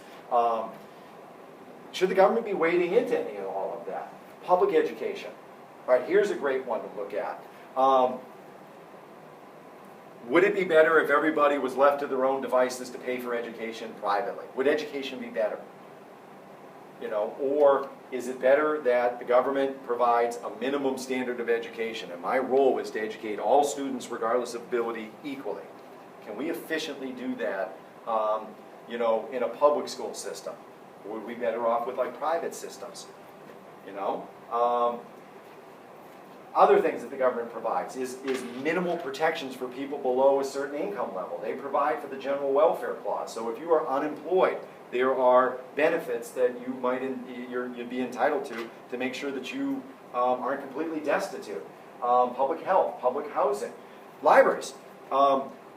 Should the government be wading into any and all of that? Public education. All right, here's a great one to look at. Would it be better if everybody was left to their own devices to pay for education privately? Would education be better? Or is it better that the government provides a minimum standard of education? And my role is to educate all students, regardless of ability, equally. Can we efficiently do that, in a public school system? Would we be better off with private systems? Other things that the government provides is minimal protections for people below a certain income level. They provide for the general welfare clause. So if you are unemployed, there are benefits that you'd be entitled to make sure that you aren't completely destitute. Public health, public housing, libraries.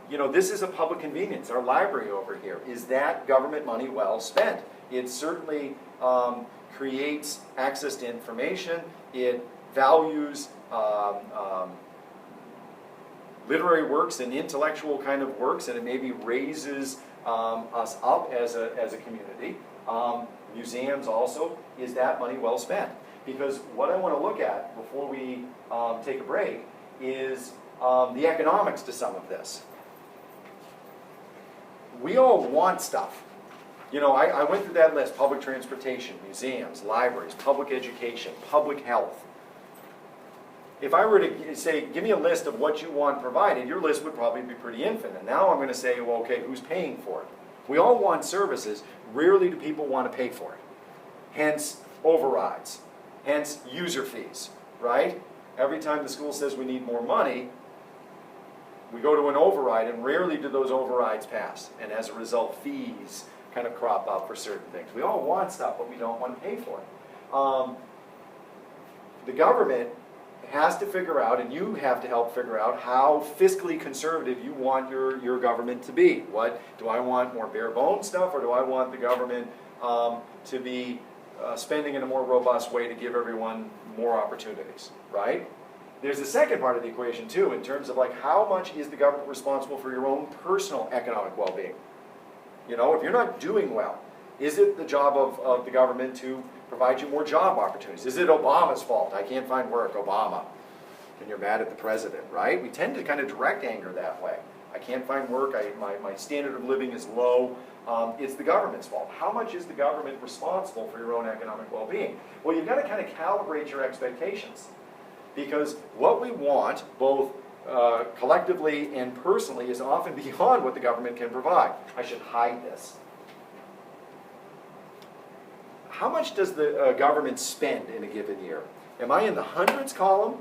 This is a public convenience. Our library over here, is that government money well spent? It certainly creates access to information. It values literary works and intellectual kind of works, and it maybe raises us up as a community. Museums also, is that money well spent? Because what I want to look at before we take a break is the economics to some of this. We all want stuff. You know, I went through that list: public transportation, museums, libraries, public education, public health. If I were to say, give me a list of what you want provided, your list would probably be pretty infinite. Now I'm going to say, well, okay, who's paying for it? We all want services. Rarely do people want to pay for it. Hence, overrides. Hence, user fees, right? Every time the school says we need more money, we go to an override, and rarely do those overrides pass. And as a result, fees kind of crop up for certain things. We all want stuff, but we don't want to pay for it. The government has to figure out, and you have to help figure out, how fiscally conservative you want your government to be. What, do I want more bare bones stuff, or do I want the government to be spending in a more robust way to give everyone more opportunities, right? There's a second part of the equation too, in terms of like, how much is the government responsible for your own personal economic well-being? You know, if you're not doing well, is it the job of the government to provide you more job opportunities? Is it Obama's fault? I can't find work, Obama. And you're mad at the president, right? We tend to kind of direct anger that way. I can't find work, my standard of living is low. It's the government's fault. How much is the government responsible for your own economic well-being? Well, you've got to kind of calibrate your expectations. Because what we want, both collectively and personally, is often beyond what the government can provide. I should hide this. How much does the government spend in a given year? Am I in the hundreds column?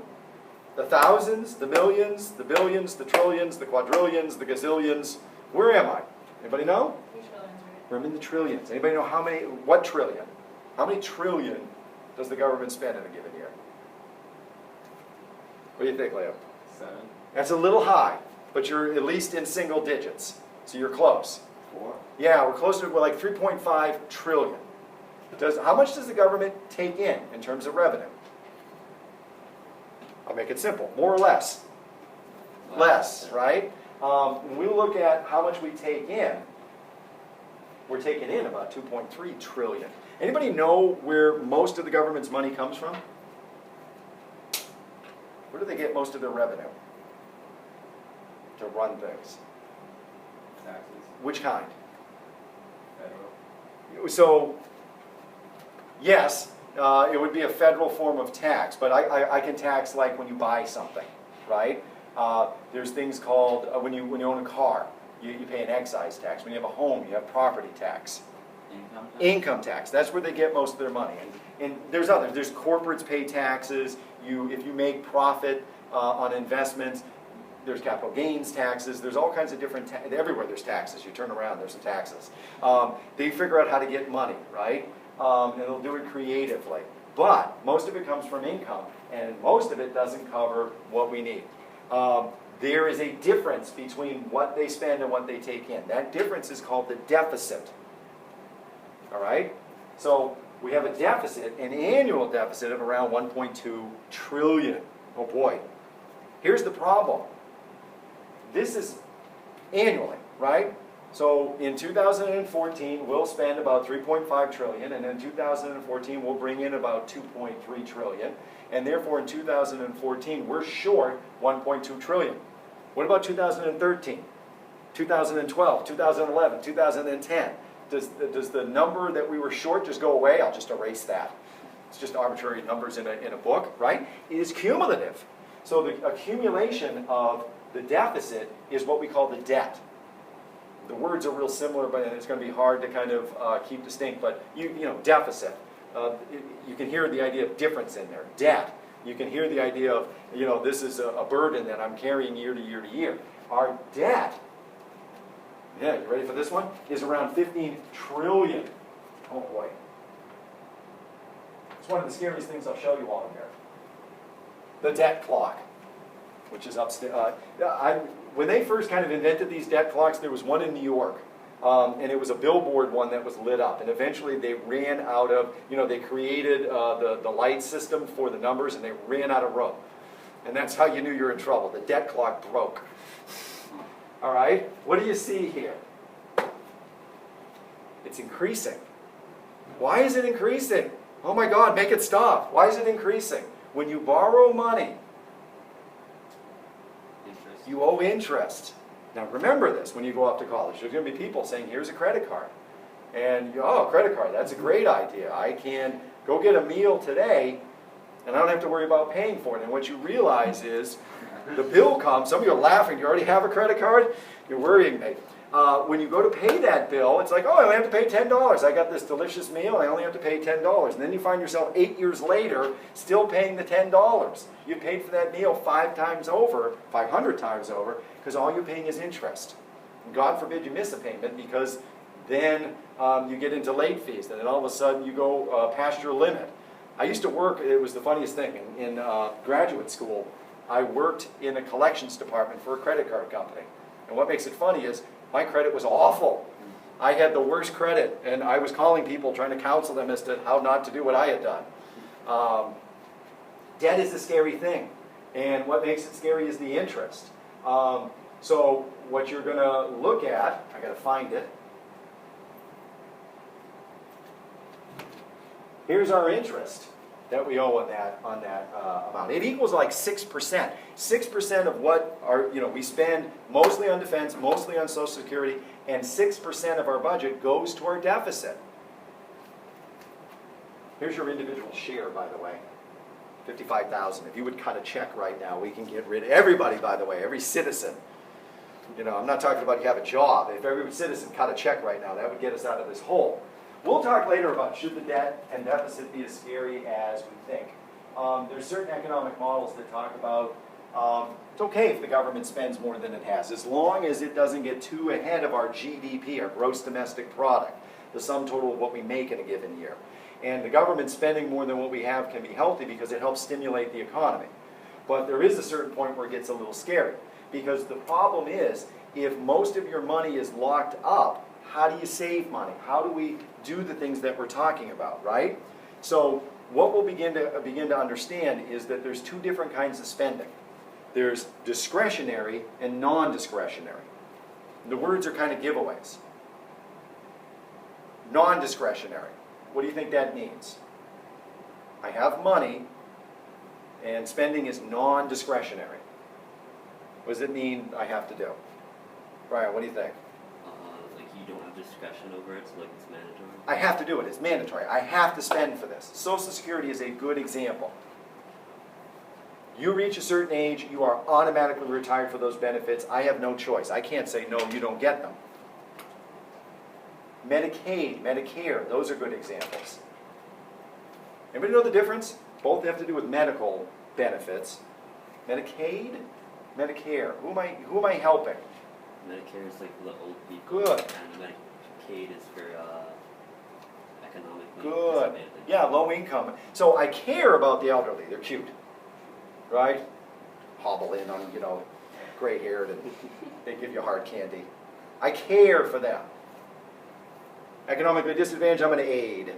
The thousands, the millions, the billions, the trillions, the quadrillions, the gazillions? Where am I? Anybody know? I'm in the trillions. Anybody know how many, what trillion? How many trillion does the government spend in a given year? What do you think, Leo? 7. That's a little high, but you're at least in single digits. So you're close. 4. Yeah, we're closer to like 3.5 trillion. How much does the government take in terms of revenue? I'll make it simple. More or less? Less, right? When we look at how much we take in, we're taking in about 2.3 trillion. Anybody know where most of the government's money comes from? Where do they get most of their revenue to run things? Taxes. Which kind? Federal. So, yes, it would be a federal form of tax, but I can tax like when you buy something, right? There's things called, when you own a car, you pay an excise tax. When you have a home, you have property tax. Income tax? Income tax, that's where they get most of their money. And there's others, there's corporates pay taxes, if you make profit on investments, there's capital gains taxes, there's all kinds of different, everywhere there's taxes. You turn around, there's some taxes. They figure out how to get money, right? And they'll do it creatively. But most of it comes from income, and most of it doesn't cover what we need. There is a difference between what they spend and what they take in. That difference is called the deficit. All right? So we have a deficit, an annual deficit of around 1.2 trillion. Oh boy. Here's the problem. This is annually, right? So in 2014, we'll spend about 3.5 trillion, and in 2014, we'll bring in about 2.3 trillion. And therefore, in 2014, we're short 1.2 trillion. What about 2013, 2012, 2011, 2010? Does the number that we were short just go away? I'll just erase that. It's just arbitrary numbers in a book, right? It is cumulative. So the accumulation of the deficit is what we call the debt. The words are real similar, but it's going to be hard to kind of keep distinct. But you know, deficit. You can hear the idea of difference in there. Debt. You can hear the idea of, you know, this is a burden that I'm carrying year to year to year. Our debt, yeah, you ready for this one? Is around 15 trillion. Oh boy. It's one of the scariest things I'll show you all in here. The debt clock, which is upstairs. When they first kind of invented these debt clocks, there was one in New York. And it was a billboard one that was lit up. And eventually they ran out of, you know, they created the light system for the numbers, and they ran out of room. And that's how you knew you were in trouble. The debt clock broke. All right? What do you see here? It's increasing. Why is it increasing? Oh my God, make it stop. Why is it increasing? When you borrow money, Interest. you owe interest. Now remember this when you go off to college. There's going to be people saying, here's a credit card. And you, oh, credit card, that's a great idea. I can go get a meal today and I don't have to worry about paying for it. And what you realize is the bill comes, some of you are laughing, you already have a credit card? You're worrying me. When you go to pay that bill, it's like, oh, I only have to pay $10. I got this delicious meal, I only have to pay $10. And then you find yourself 8 years later still paying the $10. You paid for that meal 5 times over, 500 times over, because all you're paying is interest. And God forbid you miss a payment, because then you get into late fees, and then all of a sudden you go past your limit. I used to work, it was the funniest thing, in graduate school, I worked in a collections department for a credit card company. And what makes it funny is, my credit was awful. I had the worst credit, and I was calling people trying to counsel them as to how not to do what I had done. Debt is a scary thing, and what makes it scary is the interest. So what you're going to look at, I got to find it. Here's our interest that we owe on that amount. It equals like 6%. 6% of what we spend mostly on defense, mostly on Social Security, and 6% of our budget goes to our deficit. Here's your individual share, by the way. $55,000. If you would cut a check right now, we can get rid of everybody, by the way, every citizen. I'm not talking about you have a job. If every citizen cut a check right now, that would get us out of this hole. We'll talk later about should the debt and deficit be as scary as we think. There's certain economic models that talk about it's okay if the government spends more than it has, as long as it doesn't get too ahead of our GDP, our gross domestic product, the sum total of what we make in a given year. And the government spending more than what we have can be healthy because it helps stimulate the economy. But there is a certain point where it gets a little scary, because the problem is, if most of your money is locked up, how do you save money? How do we do the things that we're talking about, right? So what we'll begin to understand is that there's 2 different kinds of spending. There's discretionary and non-discretionary. The words are kind of giveaways. Non-discretionary. What do you think that means? I have money and spending is non-discretionary. What does it mean I have to do? Brian, what do you think? Like you don't have discretion over it, so like it's mandatory. I have to do it. It's mandatory. I have to spend for this. Social Security is a good example. You reach a certain age, you are automatically retired for those benefits. I have no choice. I can't say, no, you don't get them. Medicaid, Medicare, those are good examples. Anybody know the difference? Both have to do with medical benefits. Medicaid, Medicare. Who am I helping? Medicare is like for the old people. Good. And Medicaid is for economically Good. disadvantaged. Yeah, low income. So I care about the elderly. They're cute, right? Hobble in on, gray-haired, and they give you hard candy. I care for them. Economically disadvantaged, I'm going to aid.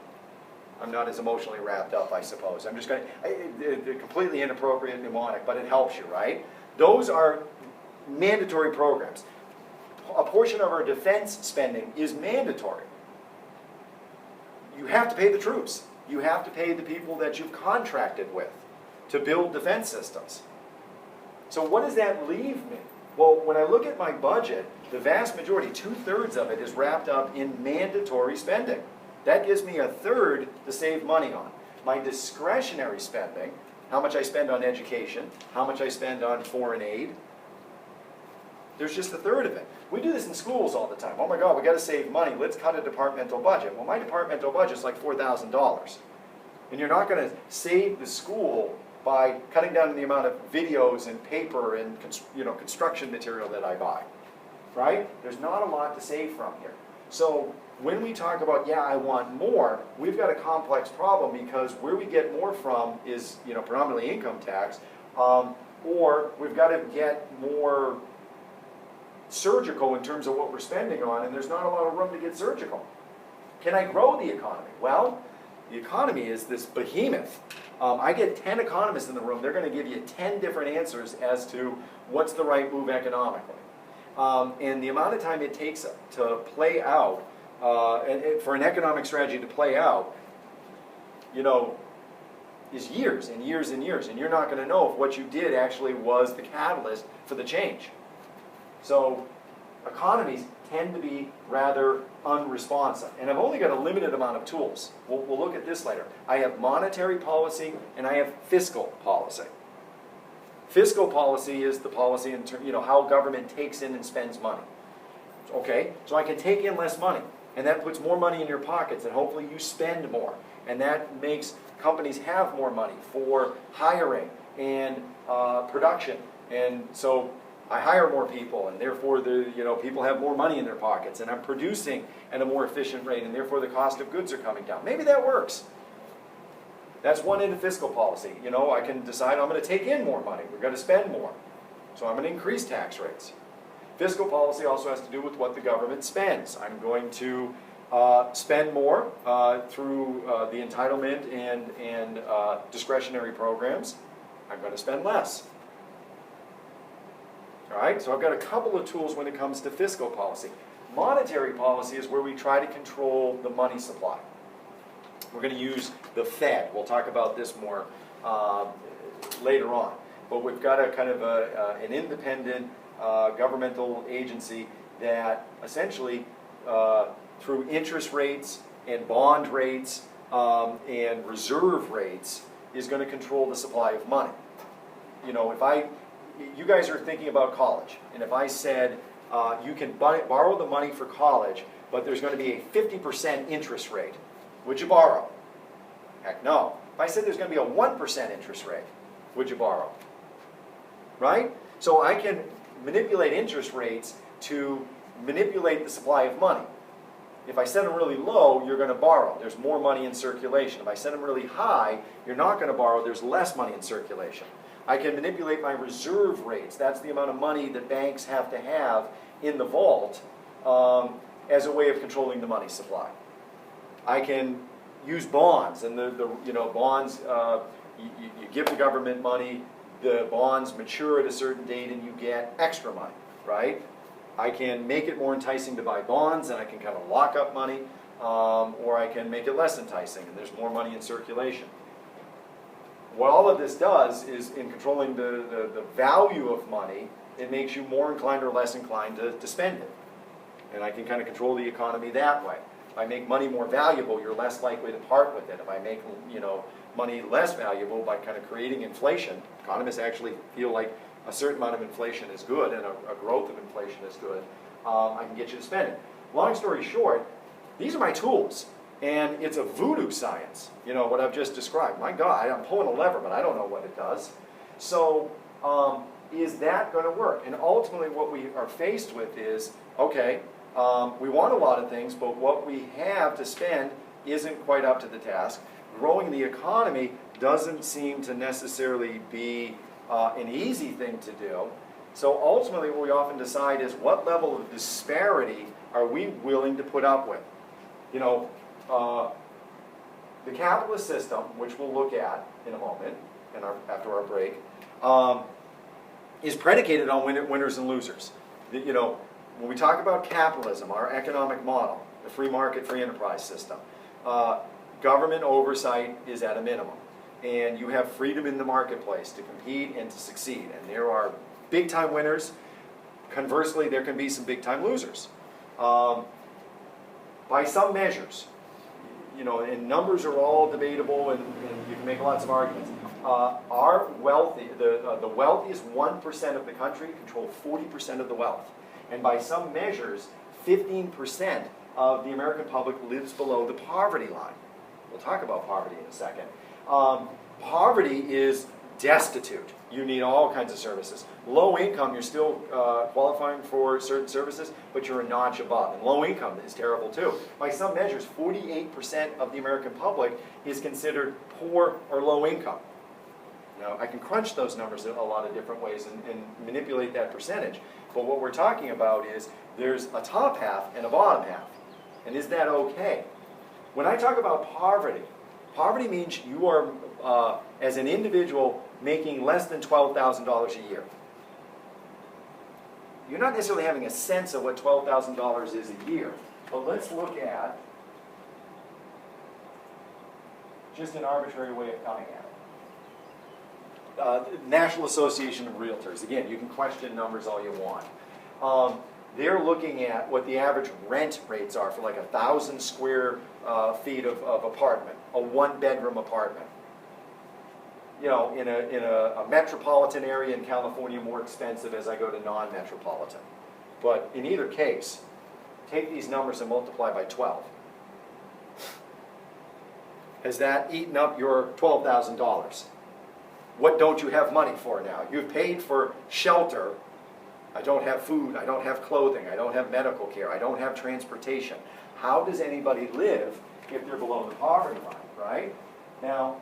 I'm not as emotionally wrapped up, I suppose. I'm just going to, they're completely inappropriate mnemonic, but it helps you, right? Those are mandatory programs. A portion of our defense spending is mandatory. You have to pay the troops. You have to pay the people that you've contracted with to build defense systems. So what does that leave me? Well, when I look at my budget, the vast majority, 2/3 of it, is wrapped up in mandatory spending. That gives me 1/3 to save money on. My discretionary spending, how much I spend on education, how much I spend on foreign aid, there's just 1/3 of it. We do this in schools all the time. Oh my God, we got to save money. Let's cut a departmental budget. Well, my departmental budget's like $4,000. And you're not going to save the school by cutting down the amount of videos and paper and construction material that I buy, right? There's not a lot to save from here. So when we talk about, yeah, I want more, we've got a complex problem, because where we get more from is, predominantly income tax, or we've got to get more surgical in terms of what we're spending on, and there's not a lot of room to get surgical. Can I grow the economy? Well, the economy is this behemoth. I get 10 economists in the room, they're going to give you 10 different answers as to what's the right move economically. And the amount of time it takes to play out and for an economic strategy to play out, is years and years and years, and you're not going to know if what you did actually was the catalyst for the change. So economies tend to be rather unresponsive, and I've only got a limited amount of tools. We'll look at this later. I have monetary policy and I have fiscal policy. Fiscal policy is the policy in how government takes in and spends money. Okay, so I can take in less money, and that puts more money in your pockets, and hopefully you spend more, and that makes companies have more money for hiring and production, and so I hire more people, and therefore people have more money in their pockets, and I'm producing at a more efficient rate, and therefore the cost of goods are coming down. Maybe that works. That's one end of fiscal policy. I can decide I'm going to take in more money. We're going to spend more, so I'm going to increase tax rates. Fiscal policy also has to do with what the government spends. I'm going to spend more through the entitlement and discretionary programs. I'm going to spend less. All right, so I've got a couple of tools when it comes to fiscal policy. Monetary policy is where we try to control the money supply. We're going to use the Fed. We'll talk about this more later on. But we've got a kind of an independent governmental agency that essentially, through interest rates and bond rates and reserve rates, is going to control the supply of money. You guys are thinking about college, and if I said you can borrow the money for college, but there's going to be a 50% interest rate, would you borrow? Heck no. If I said there's going to be a 1% interest rate, would you borrow? Right? So I can manipulate interest rates to manipulate the supply of money. If I set them really low, you're going to borrow. There's more money in circulation. If I set them really high, you're not going to borrow. There's less money in circulation. I can manipulate my reserve rates. That's the amount of money that banks have to have in the vault as a way of controlling the money supply. I can use bonds, and the bonds, you give the government money, the bonds mature at a certain date and you get extra money, right? I can make it more enticing to buy bonds, and I can kind of lock up money, or I can make it less enticing and there's more money in circulation. What all of this does is, in controlling the value of money, it makes you more inclined or less inclined to spend it. And I can kind of control the economy that way. If I make money more valuable, you're less likely to part with it. If I make money less valuable by kind of creating inflation, economists actually feel like a certain amount of inflation is good and a growth of inflation is good, I can get you to spend it. Long story short, these are my tools. And it's a voodoo science, what I've just described. My God, I'm pulling a lever, but I don't know what it does. So is that going to work? And ultimately what we are faced with is, okay, we want a lot of things, but what we have to spend isn't quite up to the task. Growing the economy doesn't seem to necessarily be an easy thing to do. So ultimately what we often decide is, what level of disparity are we willing to put up with? The capitalist system, which we'll look at in a moment, after our break, is predicated on winners and losers. When we talk about capitalism, our economic model, the free market, free enterprise system, government oversight is at a minimum. And you have freedom in the marketplace to compete and to succeed. And there are big-time winners. Conversely, there can be some big-time losers. By some measures, and numbers are all debatable, and you can make lots of arguments. The wealthiest 1% of the country control 40% of the wealth. And by some measures, 15% of the American public lives below the poverty line. We'll talk about poverty in a second. Poverty is destitute. You need all kinds of services. Low income, you're still qualifying for certain services, but you're a notch above. And low income is terrible too. By some measures, 48% of the American public is considered poor or low income. Now, I can crunch those numbers in a lot of different ways and manipulate that percentage. But what we're talking about is there's a top half and a bottom half. And is that okay? When I talk about poverty, poverty means you are, as an individual, making less than $12,000 a year. You're not necessarily having a sense of what $12,000 is a year, But let's look at just an arbitrary way of coming at it. National Association of Realtors, again, you can question numbers all you want. They're looking at what the average rent rates are for like 1,000 square feet of apartment, a one-bedroom apartment. You know, in a metropolitan area in California, more expensive as I go to non-metropolitan. But in either case, take these numbers and multiply by 12. Has that eaten up your $12,000? What don't you have money for now? You've paid for shelter. I don't have food, I don't have clothing, I don't have medical care, I don't have transportation. How does anybody live if they're below the poverty line, right? Now,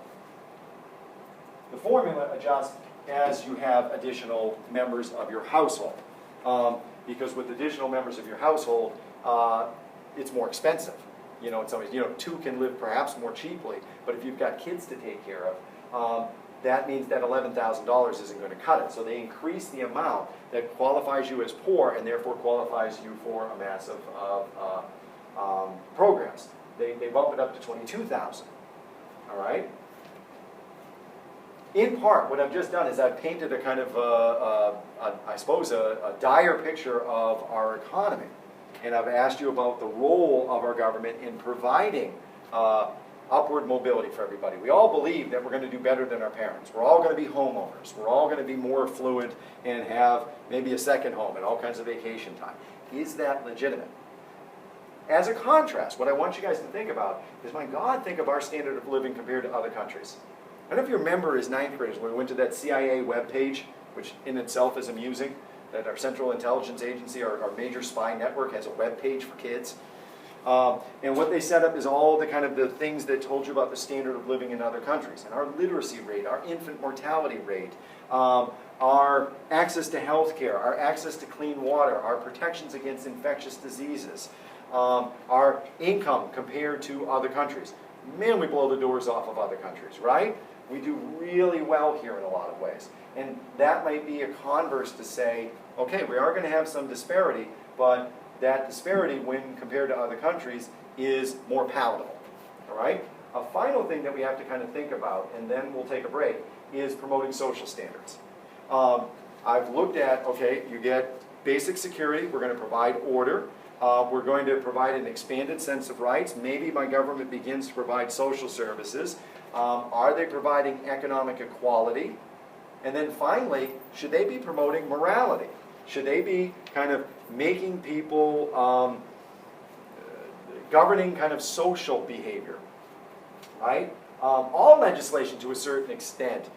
the formula adjusts as you have additional members of your household. Because with additional members of your household, it's more expensive. You know, in some ways, two can live perhaps more cheaply, but if you've got kids to take care of, that means that $11,000 isn't going to cut it. So they increase the amount that qualifies you as poor and therefore qualifies you for a mass of programs. They bump it up to $22,000. All right? In part, what I've just done is I've painted a kind of, I suppose, a dire picture of our economy. And I've asked you about the role of our government in providing upward mobility for everybody. We all believe that we're going to do better than our parents. We're all going to be homeowners. We're all going to be more affluent and have maybe a second home and all kinds of vacation time. Is that legitimate? As a contrast, what I want you guys to think about is, my God, think of our standard of living compared to other countries. I don't know if you remember as ninth graders when we went to that CIA webpage, which in itself is amusing, that our Central Intelligence Agency, our major spy network, has a webpage for kids. And what they set up is all the kind of the things that told you about the standard of living in other countries. And our literacy rate, our infant mortality rate, our access to health care, our access to clean water, our protections against infectious diseases, our income compared to other countries. Man, we blow the doors off of other countries, right? We do really well here in a lot of ways. And that might be a converse to say, okay, we are going to have some disparity, but that disparity, when compared to other countries, is more palatable. All right? A final thing that we have to kind of think about, and then we'll take a break, is promoting social standards. I've looked at, okay, you get basic security, we're going to provide order, we're going to provide an expanded sense of rights, maybe my government begins to provide social services. Are they providing economic equality? And then finally, should they be promoting morality? Should they be kind of making people, governing kind of social behavior, right? All legislation to a certain extent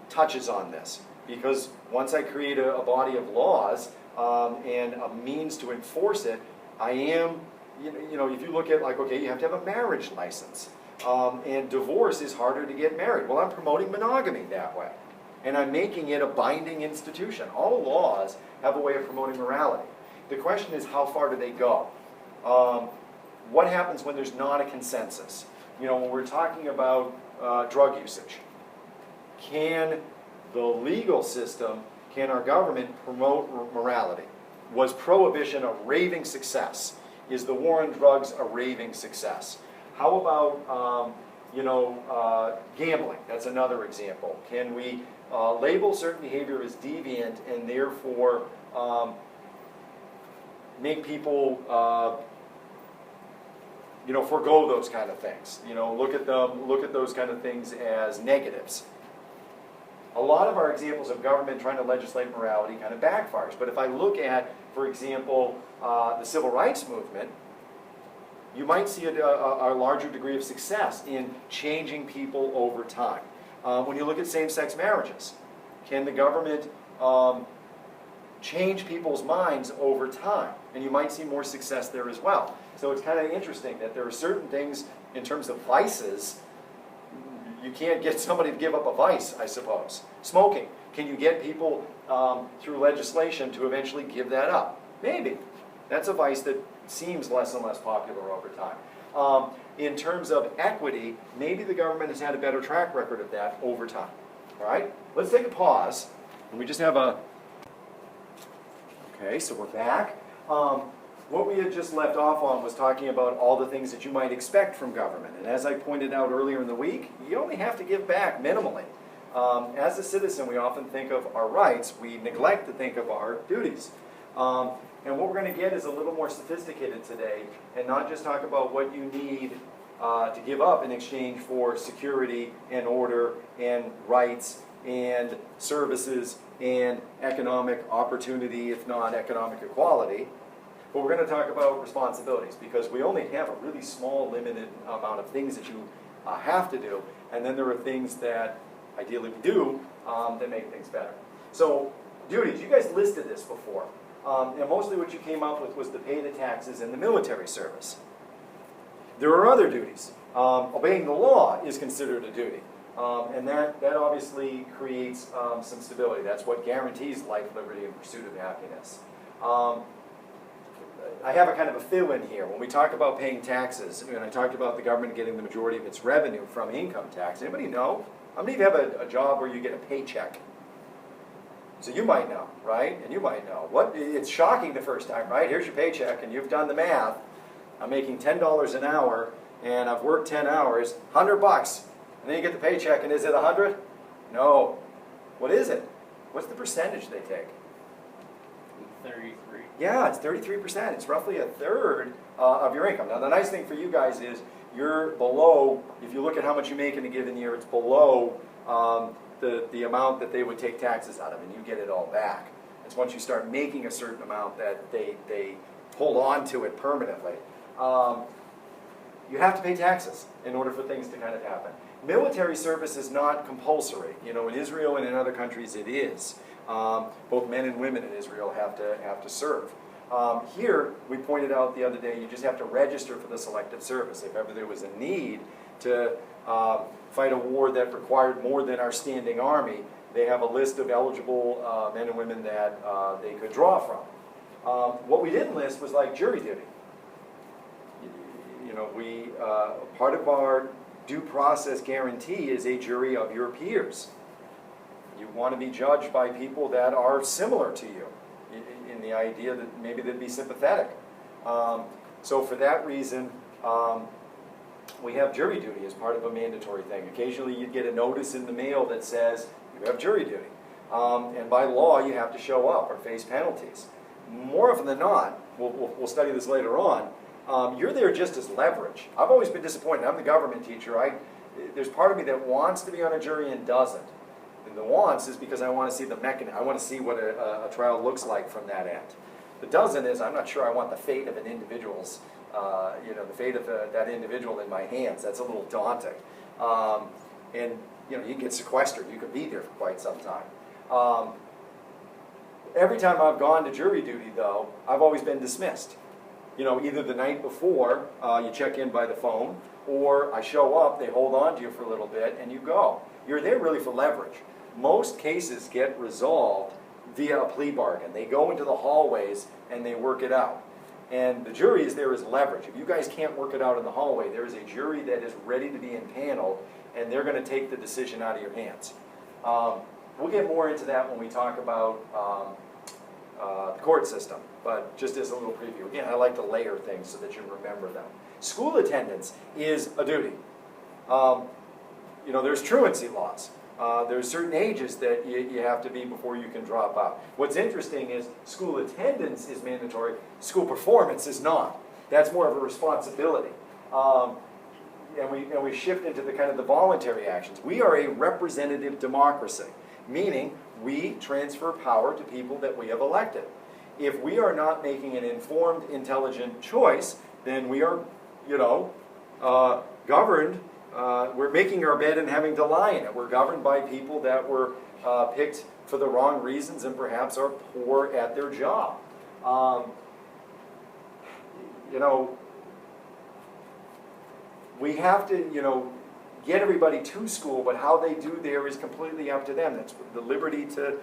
touches on this, because once I create a body of laws and a means to enforce it, I am, you know, if you look at like, okay, you have to have a marriage license, and divorce is harder to get married. Well, I'm promoting monogamy that way. And I'm making it a binding institution. All laws have a way of promoting morality. The question is, how far do they go? What happens when there's not a consensus? You know, when we're talking about drug usage, can the legal system, can our government promote morality? Was prohibition a raving success? Is the war on drugs a raving success? How about, gambling? That's another example. Can we label certain behavior as deviant and therefore make people, forego those kind of things? You know, look at those kind of things as negatives. A lot of our examples of government trying to legislate morality kind of backfires. But if I look at, for example, the civil rights movement, you might see a larger degree of success in changing people over time. When you look at same-sex marriages, can the government change people's minds over time? And you might see more success there as well. So it's kind of interesting that there are certain things in terms of vices. You can't get somebody to give up a vice, I suppose. Smoking. Can you get people through legislation to eventually give that up? Maybe. That's a vice that seems less and less popular over time. In terms of equity, maybe the government has had a better track record of that over time. All right? Let's take a pause. And we just have a... Okay, so we're back. what we had just left off on was talking about all the things that you might expect from government. And as I pointed out earlier in the week, you only have to give back minimally. As a citizen, we often think of our rights. We neglect to think of our duties. And what we're going to get is a little more sophisticated today, and not just talk about what you need to give up in exchange for security and order and rights and services and economic opportunity, if not economic equality. But we're going to talk about responsibilities, because we only have a really small, limited amount of things that you have to do, and then there are things that ideally we do that make things better. So, duties, you guys listed this before. And mostly what you came up with was to pay the taxes in the military service. There are other duties. Obeying the law is considered a duty. And that obviously creates some stability. That's what guarantees life, liberty, and pursuit of happiness. I have a kind of a fill-in here. When we talk about paying taxes, and I talked about the government getting the majority of its revenue from income tax, anybody know? How many of you have a job where you get a paycheck? So you might know, right? And you might know. It's shocking the first time, right? Here's your paycheck, and you've done the math. I'm making $10 an hour, and I've worked 10 hours, $100. And then you get the paycheck, and is it 100? No. What is it? What's the percentage they take? 33. Yeah, it's 33%. It's roughly a third of your income. Now, the nice thing for you guys is you're below, if you look at how much you make in a given year, it's below the amount that they would take taxes out of, and you get it all back. It's once you start making a certain amount that they hold on to it permanently. You have to pay taxes in order for things to kind of happen. Military service is not compulsory. You know, in Israel and in other countries it is. Both men and women in Israel have to serve. Here, we pointed out the other day, you just have to register for the selective service. If ever there was a need to fight a war that required more than our standing army, they have a list of eligible men and women that they could draw from. What we didn't list was like jury duty. You know, part of our due process guarantee is a jury of your peers. You want to be judged by people that are similar to you, in the idea that maybe they'd be sympathetic. So for that reason, we have jury duty as part of a mandatory thing. Occasionally you'd get a notice in the mail that says you have jury duty. And by law you have to show up or face penalties. More often than not, we'll study this later on, you're there just as leverage. I've always been disappointed. I'm the government teacher. There's part of me that wants to be on a jury and doesn't. And the wants is because I want to see the mechanism. I want to see what a trial looks like from that end. The doesn't is I'm not sure I want the fate of an individual's, the fate of that individual in my hands. That's a little daunting. And you can get sequestered. You could be there for quite some time. Every time I've gone to jury duty, though, I've always been dismissed. Either the night before, you check in by the phone, or I show up, they hold on to you for a little bit, and you go. You're there really for leverage. Most cases get resolved via a plea bargain. They go into the hallways and they work it out. And the jury is there as leverage. If you guys can't work it out in the hallway, there is a jury that is ready to be impaneled, and they're going to take the decision out of your hands. We'll get more into that when we talk about the court system, but just as a little preview. Again, I like to layer things so that you remember them. School attendance is a duty. There's truancy laws. There's certain ages that you have to be before you can drop out. What's interesting is school attendance is mandatory, school performance is not. That's more of a responsibility. And we shift into the kind of the voluntary actions. We are a representative democracy, meaning we transfer power to people that we have elected. If we are not making an informed, intelligent choice, then we are, governed. We're making our bed and having to lie in it. We're governed by people that were picked for the wrong reasons and perhaps are poor at their job. We have to, get everybody to school, but how they do there is completely up to them. That's the liberty to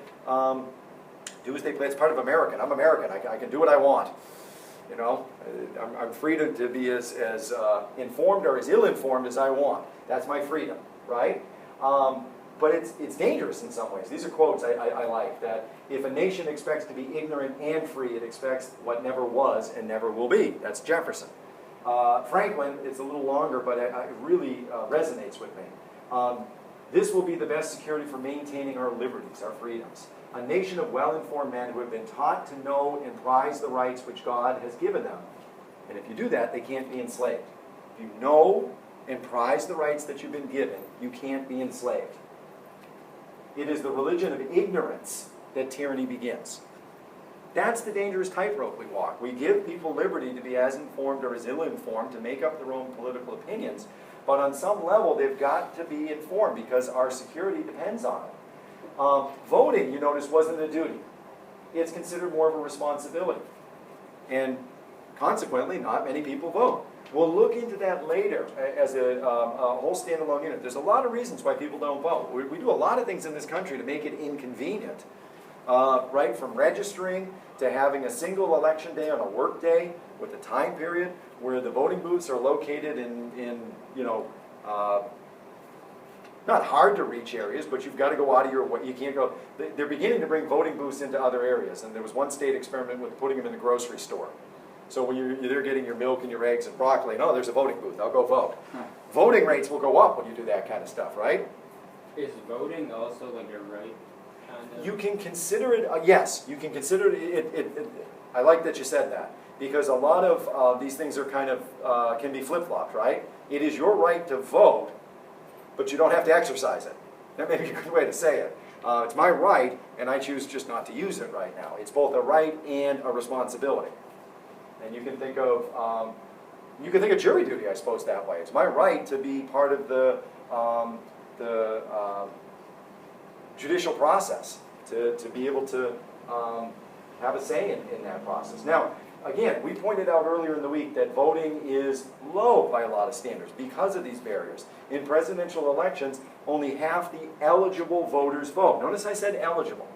do as they please. It's part of American. I'm American. I can do what I want. I'm free to be as informed or as ill-informed as I want. That's my freedom, right? but it's dangerous in some ways. These are quotes I like, that if a nation expects to be ignorant and free, it expects what never was and never will be. That's Jefferson. Franklin, it's a little longer, but it really resonates with me. This will be the best security for maintaining our liberties, our freedoms. A nation of well-informed men who have been taught to know and prize the rights which God has given them. And if you do that, they can't be enslaved. If you know and prize the rights that you've been given, you can't be enslaved. It is the religion of ignorance that tyranny begins. That's the dangerous tightrope we walk. We give people liberty to be as informed or as ill-informed, to make up their own political opinions, but on some level they've got to be informed because our security depends on it. Voting, you notice, wasn't a duty. It's considered more of a responsibility. And consequently, not many people vote. We'll look into that later as a whole standalone unit. There's a lot of reasons why people don't vote. We do a lot of things in this country to make it inconvenient. Right from registering to having a single election day on a work day with a time period where the voting booths are located in you know, not hard to reach areas, but you've got to go out of your way. You can't go. They're beginning to bring voting booths into other areas, and there was one state experiment with putting them in the grocery store. So when you're there getting your milk and your eggs and broccoli, oh, there's a voting booth, I'll go vote. Voting rates will go up when you do that kind of stuff, right? Is voting also like a right? You can consider it, yes, you can consider it, I like that you said that, because a lot of these things are kind of, can be flip-flopped, right? It is your right to vote, but you don't have to exercise it. That may be a good way to say it. It's my right, and I choose just not to use it right now. It's both a right and a responsibility. And you can think of jury duty, I suppose, that way. It's my right to be part of the judicial process, to be able to have a say in that process. Now, again, we pointed out earlier in the week that voting is low by a lot of standards because of these barriers. In presidential elections, only half the eligible voters vote. Notice I said eligible.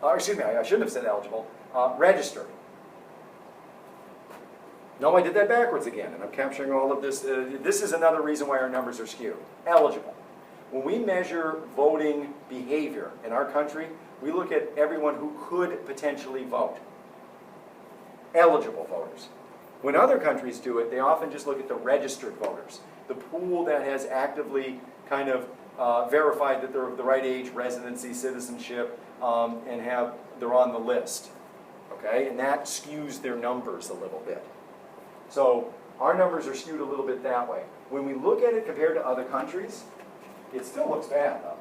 Excuse me, I shouldn't have said eligible. Registered. No, I did that backwards again, and I'm capturing all of this. This is another reason why our numbers are skewed. Eligible. When we measure voting behavior in our country, we look at everyone who could potentially vote. Eligible voters. When other countries do it, they often just look at the registered voters, the pool that has actively kind of verified that they're of the right age, residency, citizenship, and they're on the list. Okay, and that skews their numbers a little bit. So our numbers are skewed a little bit that way. When we look at it compared to other countries, it still looks bad, though.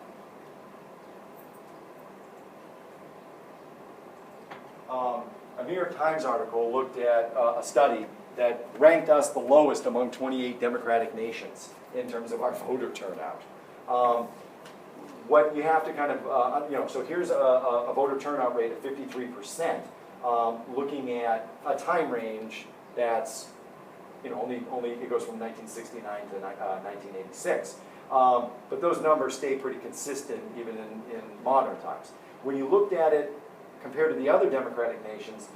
A New York Times article looked at a study that ranked us the lowest among 28 democratic nations in terms of our voter turnout. What you have to kind of, so here's a voter turnout rate of 53%, looking at a time range that's, only it goes from 1969 to 1986. But those numbers stay pretty consistent even in modern times. When you looked at it compared to the other democratic nations,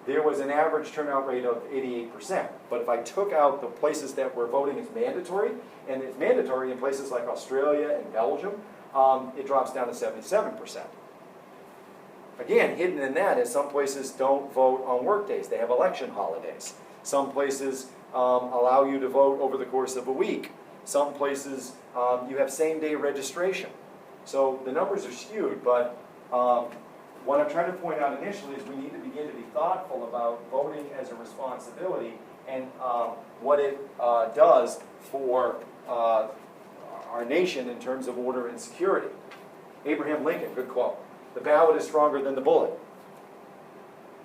there was an average turnout rate of 88%. But if I took out the places that were voting as mandatory, and it's mandatory in places like Australia and Belgium, it drops down to 77%. Again, hidden in that is some places don't vote on work days. They have election holidays. Some places allow you to vote over the course of a week. Some places you have same-day registration. So the numbers are skewed, but what I'm trying to point out initially is we need to begin to be thoughtful about voting as a responsibility and what it does for our nation in terms of order and security. Abraham Lincoln, good quote. The ballot is stronger than the bullet.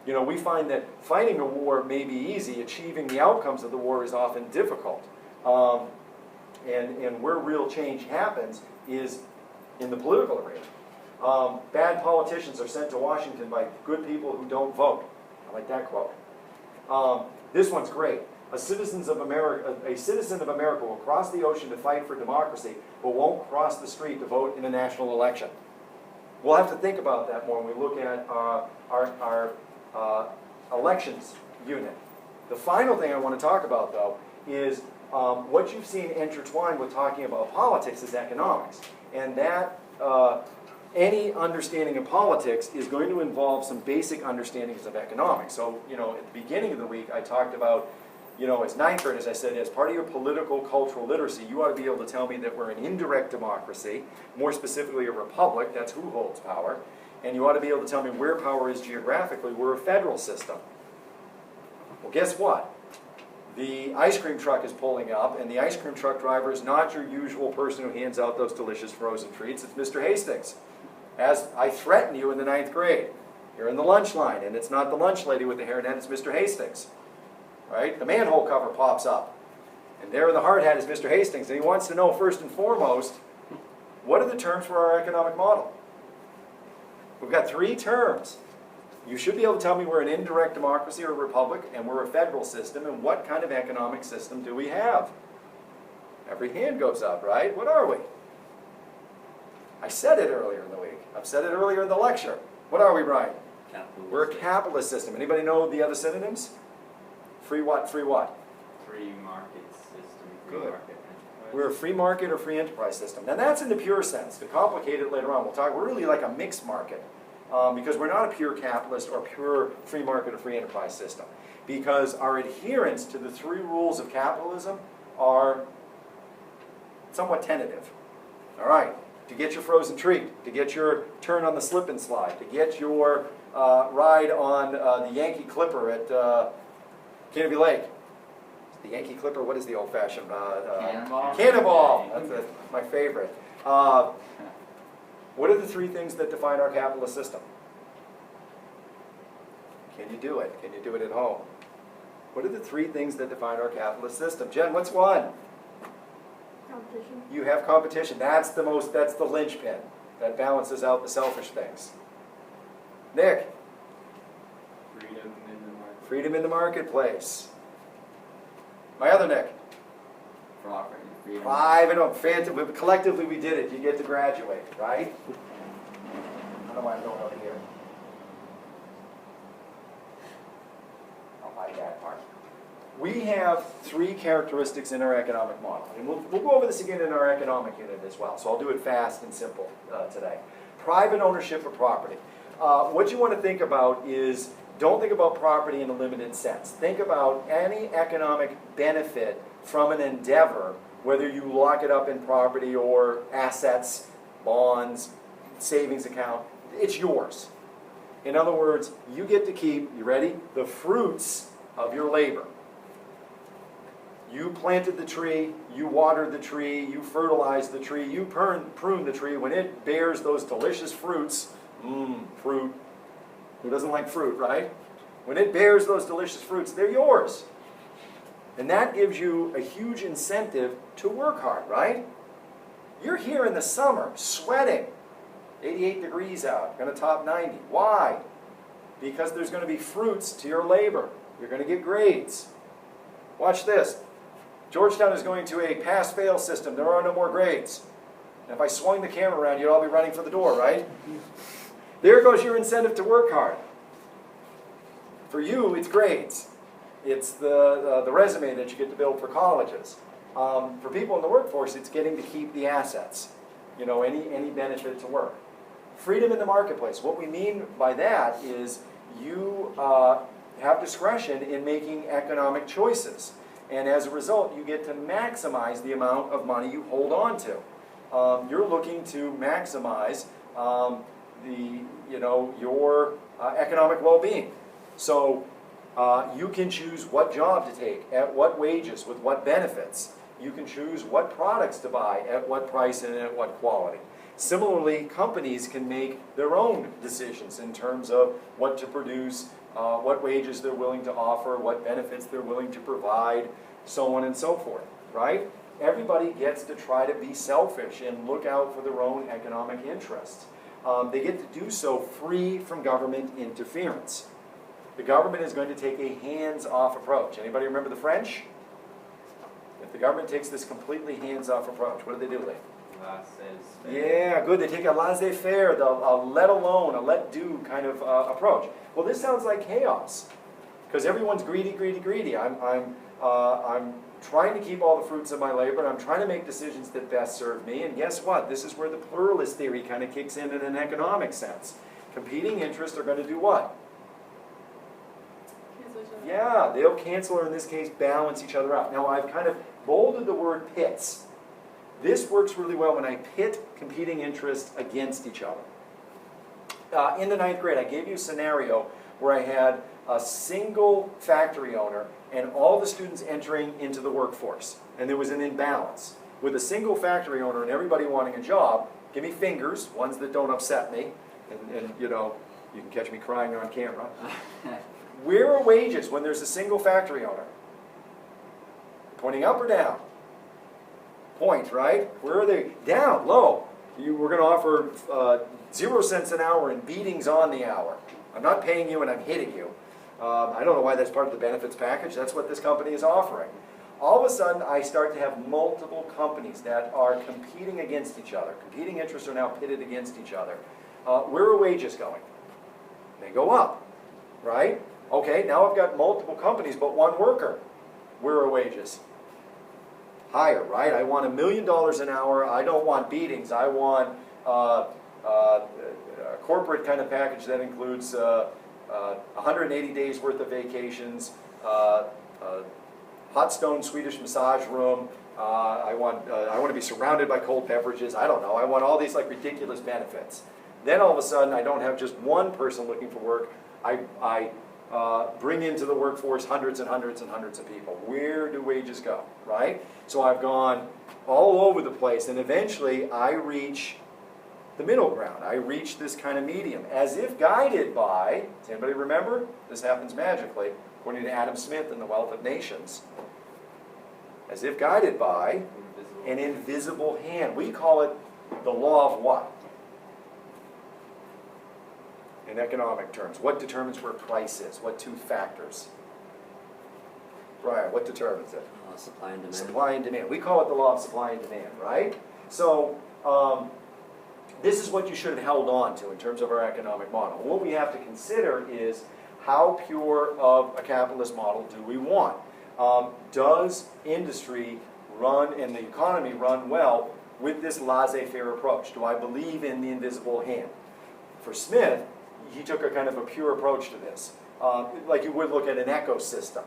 We find that fighting a war may be easy. Achieving the outcomes of the war is often difficult. And where real change happens is in the political arena. Bad politicians are sent to Washington by good people who don't vote. I like that quote. This one's great. A citizen of America will cross the ocean to fight for democracy, but won't cross the street to vote in a national election. We'll have to think about that more when we look at our elections unit. The final thing I want to talk about, though, is what you've seen intertwined with talking about politics is economics. And that, any understanding of politics is going to involve some basic understandings of economics. So, you know, at the beginning of the week, I talked about, you know, as ninth grade, as I said, as part of your political cultural literacy, you ought to be able to tell me that we're an indirect democracy, more specifically a republic, that's who holds power, and you ought to be able to tell me where power is geographically. We're a federal system. Well, guess what? The ice cream truck is pulling up, and the ice cream truck driver is not your usual person who hands out those delicious frozen treats. It's Mr. Hastings. As I threaten you in the ninth grade, you're in the lunch line, and it's not the lunch lady with the hairnet, it's Mr. Hastings. Right? The manhole cover pops up, and there in the hard hat is Mr. Hastings, and he wants to know first and foremost, what are the terms for our economic model? We've got 3 terms. You should be able to tell me we're an indirect democracy or a republic, and we're a federal system, and what kind of economic system do we have? Every hand goes up, right? What are we? I said it earlier in the week. I've said it earlier in the lecture. What are we, Brian? Capitalist. We're a capitalist system. Anybody know the other synonyms? Free what? Free what? Free market system, free Good. market enterprise. We're a free market or free enterprise system. Now that's in the pure sense. To complicate it later on, we'll talk, we're really like a mixed market. Because we're not a pure capitalist or pure free market or free enterprise system. Because our adherence to the 3 rules of capitalism are somewhat tentative. All right, to get your frozen treat, to get your turn on the slip and slide, to get your ride on the Yankee Clipper at Canopy Lake. The Yankee Clipper, what is the old-fashioned? Cannonball? Cannonball, that's my favorite. What are the 3 things that define our capitalist system? Can you do it? Can you do it at home? What are the 3 things that define our capitalist system? Jen, what's one? Competition. You have competition. That's the linchpin that balances out the selfish things. Nick? Freedom in the market. Freedom in the marketplace. My other Nick? Property. Freedom. 5 and 0. Collectively we did it. You get to graduate, right? I don't know why I'm going over here. I'll hide that part. We have 3 characteristics in our economic model. And we'll go over this again in our economic unit as well. So I'll do it fast and simple today. Private ownership of property. What you want to think about is, don't think about property in a limited sense. Think about any economic benefit from an endeavor, whether you lock it up in property or assets, bonds, savings account, it's yours. In other words, you get to keep, you ready, the fruits of your labor. You planted the tree, you watered the tree, you fertilized the tree, you pruned the tree. When it bears those delicious fruits, fruit, who doesn't like fruit, right? When it bears those delicious fruits, they're yours. And that gives you a huge incentive to work hard, right? You're here in the summer, sweating, 88 degrees out, going to top 90. Why? Because there's going to be fruits to your labor. You're going to get grades. Watch this. Georgetown is going to a pass-fail system. There are no more grades. And if I swung the camera around, you'd all be running for the door, right? There goes your incentive to work hard. For you, it's grades. It's the resume that you get to build for colleges. For people in the workforce, it's getting to keep the assets. You know, any benefit to work. Freedom in the marketplace. What we mean by that is you have discretion in making economic choices. And as a result, you get to maximize the amount of money you hold on to. You're looking to maximize your economic well-being. So you can choose what job to take, at what wages, with what benefits. You can choose what products to buy, at what price, and at what quality. Similarly, companies can make their own decisions in terms of what to produce, what wages they're willing to offer, what benefits they're willing to provide, so on and so forth, right? Everybody gets to try to be selfish and look out for their own economic interests. They get to do so free from government interference. The government is going to take a hands-off approach. Anybody remember the French? If the government takes this completely hands-off approach, what do they do, Lee? Yeah, good. They take a laissez-faire, a let alone, a let do kind of approach. Well, this sounds like chaos. Because everyone's greedy, greedy, greedy. I'm trying to keep all the fruits of my labor, and I'm trying to make decisions that best serve me, and guess what? This is where the pluralist theory kind of kicks in an economic sense. Competing interests are going to do what? Cancel each other out. Yeah, they'll cancel, or in this case, balance each other out. Now, I've kind of bolded the word pits. This works really well when I pit competing interests against each other. In the 9th grade, I gave you a scenario where I had a single factory owner and all the students entering into the workforce. And there was an imbalance. With a single factory owner and everybody wanting a job, give me fingers, ones that don't upset me, and you know, you can catch me crying on camera. Where are wages when there's a single factory owner? Pointing up or down? Point, right? Where are they? Down, low. We're going to offer 0 cents an hour and beatings on the hour. I'm not paying you and I'm hitting you. I don't know why that's part of the benefits package. That's what this company is offering. All of a sudden, I start to have multiple companies that are competing against each other. Competing interests are now pitted against each other. Where are wages going? They go up, right? Okay, now I've got multiple companies but one worker. Where are wages? Higher, right? I want $1 million an hour. I don't want beatings. I want a corporate kind of package that includes 180 days worth of vacations, hot stone Swedish massage room. I want to be surrounded by cold beverages. I don't know. I want all these like ridiculous benefits. Then all of a sudden, I don't have just one person looking for work. I bring into the workforce hundreds and hundreds and hundreds of people. Where do wages go, right? So I've gone all over the place, and eventually I reach the middle ground. I reach this kind of medium, as if guided by, does anybody remember? This happens magically, according to Adam Smith in The Wealth of Nations. As if guided by an invisible hand. We call it the law of what? In economic terms. What determines where price is? What two factors? Brian, what determines it? Supply and demand. Supply and demand. We call it the law of supply and demand, right? So, this is what you should have held on to in terms of our economic model. What we have to consider is how pure of a capitalist model do we want? Does industry run and the economy run well with this laissez-faire approach? Do I believe in the invisible hand? For Smith, he took a kind of a pure approach to this, like you would look at an ecosystem.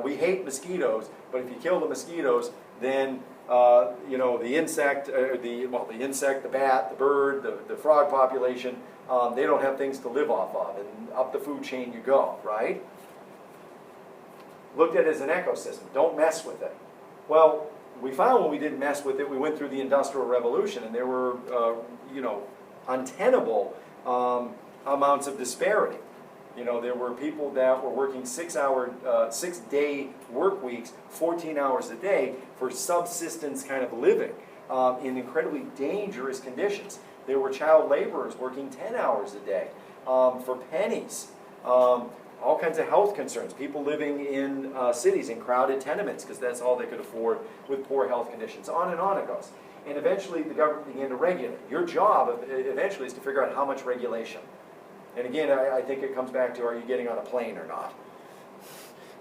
We hate mosquitoes, but if you kill the mosquitoes, then the insect, the insect, the bat, the bird, the frog population, they don't have things to live off of, and up the food chain you go, right? Looked at it as an ecosystem. Don't mess with it. Well, we found when we didn't mess with it, we went through the Industrial Revolution, and there were, untenable amounts of disparity. There were people that were working 6-day work weeks, 14 hours a day for subsistence kind of living in incredibly dangerous conditions. There were child laborers working 10 hours a day for pennies. All kinds of health concerns. People living in cities in crowded tenements because that's all they could afford with poor health conditions. On and on it goes. And eventually the government began to regulate. Your job eventually is to figure out how much regulation. And again, I think it comes back to, are you getting on a plane or not?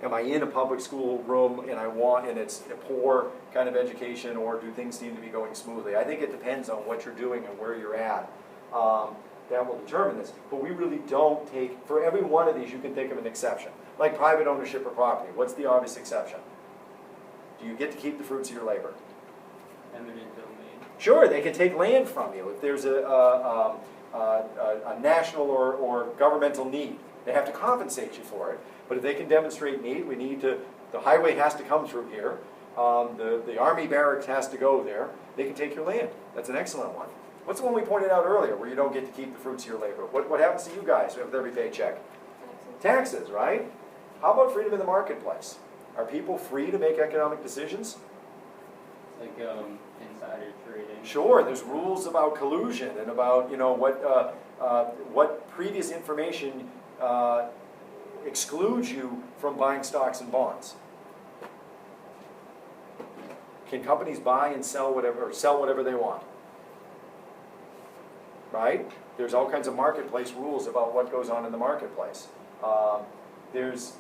Am I in a public school room and it's a poor kind of education, or do things seem to be going smoothly? I think it depends on what you're doing and where you're at. That will determine this. But we really don't take, for every one of these you can think of an exception. Like private ownership of property. What's the obvious exception? Do you get to keep the fruits of your labor? Eminent domain. Sure, they can take land from you. If there's a national or governmental need, they have to compensate you for it. But if they can demonstrate need, the highway has to come through here, the army barracks has to go there, they can take your land. That's an excellent one. What's the one we pointed out earlier where you don't get to keep the fruits of your labor? What happens to you guys with every paycheck? Taxes, right? How about freedom in the marketplace? Are people free to make economic decisions? Like insider trading. Sure, there's rules about collusion and about what previous information excludes you from buying stocks and bonds. Can companies buy and sell whatever they want? Right? There's all kinds of marketplace rules about what goes on in the marketplace. There's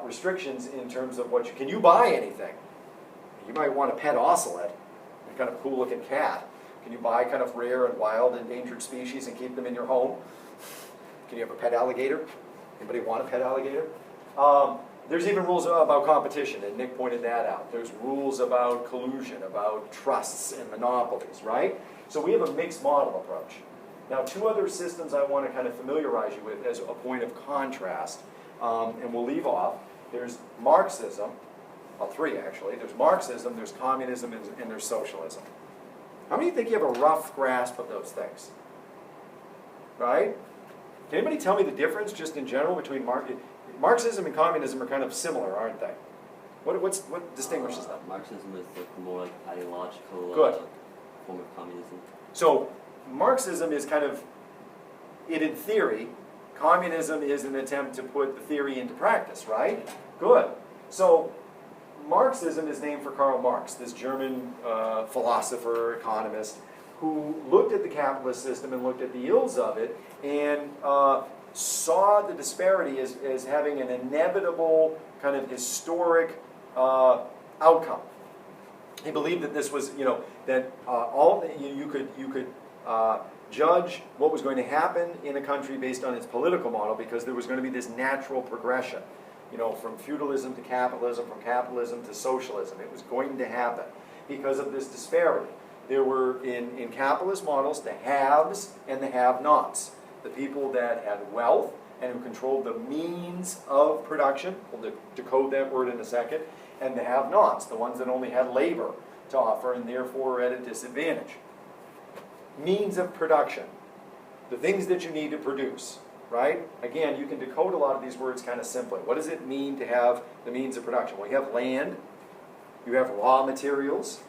restrictions in terms of what can you buy anything? You might want a pet ocelot, a kind of cool looking cat. Can you buy kind of rare and wild endangered species and keep them in your home? Can you have a pet alligator? Anybody want a pet alligator? There's even rules about competition, and Nick pointed that out. There's rules about collusion, about trusts and monopolies, right? So we have a mixed model approach. Now, two other systems I want to kind of familiarize you with as a point of contrast, and we'll leave off. There's Marxism, well, three actually. There's Marxism, there's communism, and there's socialism. How many think you have a rough grasp of those things? Right? Can anybody tell me the difference, just in general, between Marxism and communism are kind of similar, aren't they? What distinguishes them? Marxism is like more like ideological Good. Form of communism. So Marxism is kind of it in theory. Communism is an attempt to put the theory into practice, right? Good. So Marxism is named for Karl Marx, this German philosopher, economist, who looked at the capitalist system and looked at the ills of it and saw the disparity as having an inevitable kind of historic outcome. He believed that this was, that you could judge what was going to happen in a country based on its political model because there was going to be this natural progression, from feudalism to capitalism, from capitalism to socialism. It was going to happen because of this disparity. There were, in capitalist models, the haves and the have-nots. The people that had wealth and who controlled the means of production, we'll decode that word in a second, and the have-nots, the ones that only had labor to offer and therefore were at a disadvantage. Means of production, the things that you need to produce, right? Again, you can decode a lot of these words kind of simply. What does it mean to have the means of production? Well, you have land, you have raw materials,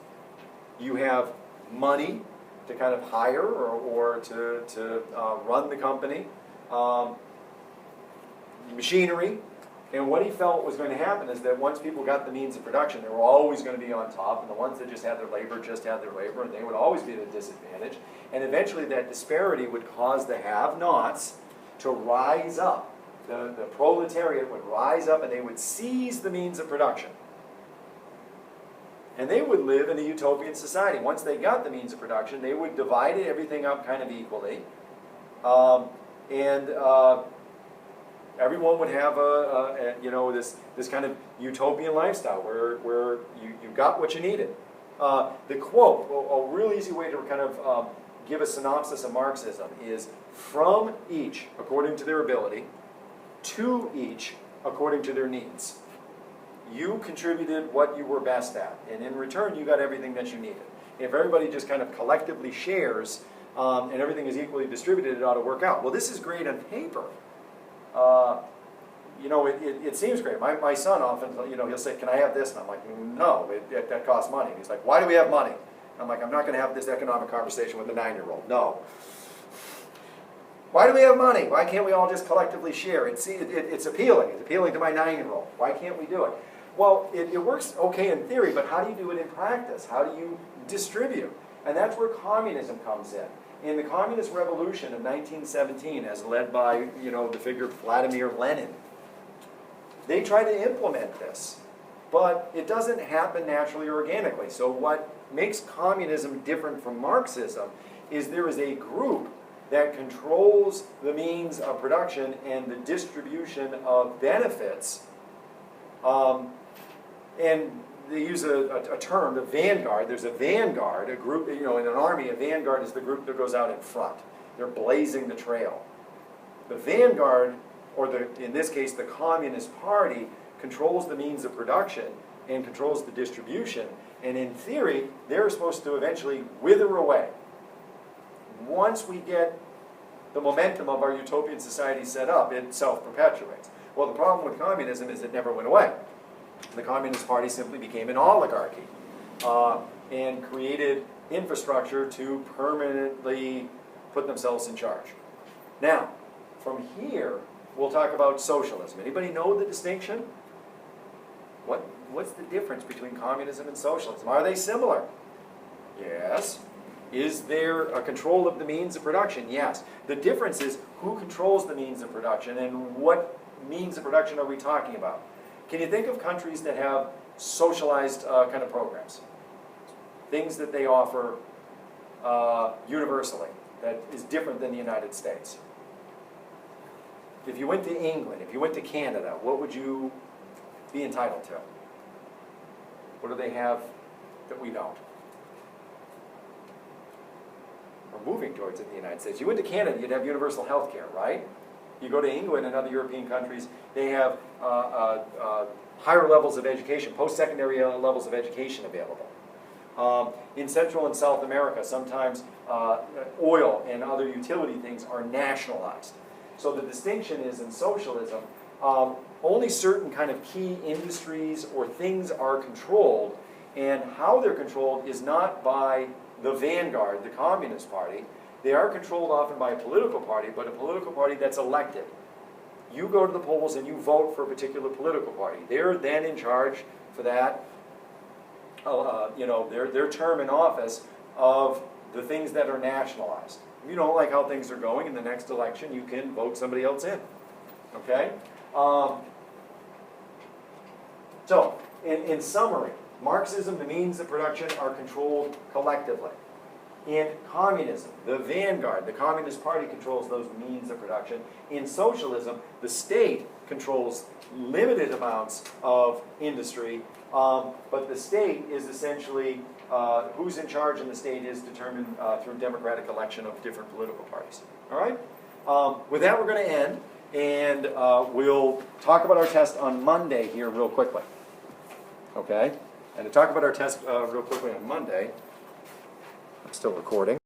you have money to kind of hire or to run the company, machinery. And what he felt was going to happen is that once people got the means of production, they were always going to be on top, and the ones that just had their labor, and they would always be at a disadvantage. And eventually that disparity would cause the have-nots to rise up. The proletariat would rise up and they would seize the means of production. And they would live in a utopian society. Once they got the means of production, they would divide everything up kind of equally. Everyone would have this kind of utopian lifestyle where you got what you needed. The quote, a real easy way to kind of give a synopsis of Marxism is, from each according to their ability, to each according to their needs. You contributed what you were best at, and in return you got everything that you needed. If everybody just kind of collectively shares and everything is equally distributed, it ought to work out. Well, this is great on paper. It seems great. My son often, he'll say, "Can I have this?" And I'm like, "No, that costs money." And he's like, "Why do we have money?" And I'm like, "I'm not going to have this economic conversation with a 9-year-old. No. Why do we have money? Why can't we all just collectively share? It's appealing. It's appealing to my 9-year-old. Why can't we do it? Well, it works okay in theory, but how do you do it in practice? How do you distribute? And that's where communism comes in. In the Communist Revolution of 1917, as led by, the figure Vladimir Lenin, they try to implement this. But it doesn't happen naturally or organically. So what makes communism different from Marxism is there is a group that controls the means of production and the distribution of benefits. And they use a term, the vanguard. There's a vanguard, a group, in an army, a vanguard is the group that goes out in front. They're blazing the trail. The vanguard, or in this case, the Communist Party, controls the means of production and controls the distribution. And in theory, they're supposed to eventually wither away. Once we get the momentum of our utopian society set up, it self-perpetuates. Well, the problem with communism is it never went away. The Communist Party simply became an oligarchy and created infrastructure to permanently put themselves in charge. Now, from here, we'll talk about socialism. Anybody know the distinction? What's the difference between communism and socialism? Are they similar? Yes. Is there a control of the means of production? Yes. The difference is who controls the means of production and what means of production are we talking about? Can you think of countries that have socialized kind of programs? Things that they offer universally that is different than the United States. If you went to England, if you went to Canada, what would you be entitled to? What do they have that we don't? We're moving towards it in the United States. You went to Canada, you'd have universal health care, right? You go to England and other European countries, they have higher levels of education, post-secondary levels of education available. In Central and South America, sometimes oil and other utility things are nationalized. So the distinction is in socialism, only certain kind of key industries or things are controlled, and how they're controlled is not by the vanguard, the Communist Party. They are controlled often by a political party, but a political party that's elected. You go to the polls and you vote for a particular political party. They're then in charge for that, their term in office of the things that are nationalized. If you don't like how things are going in the next election, you can vote somebody else in. Okay? So, in summary, Marxism, the means of production are controlled collectively. In communism, the vanguard, the Communist Party controls those means of production. In socialism, the state controls limited amounts of industry, but the state is essentially, who's in charge in the state is determined through democratic election of different political parties. All right? With that, we're going to end, and we'll talk about our test on Monday here real quickly. Okay? And to talk about our test real quickly on Monday, I'm still recording.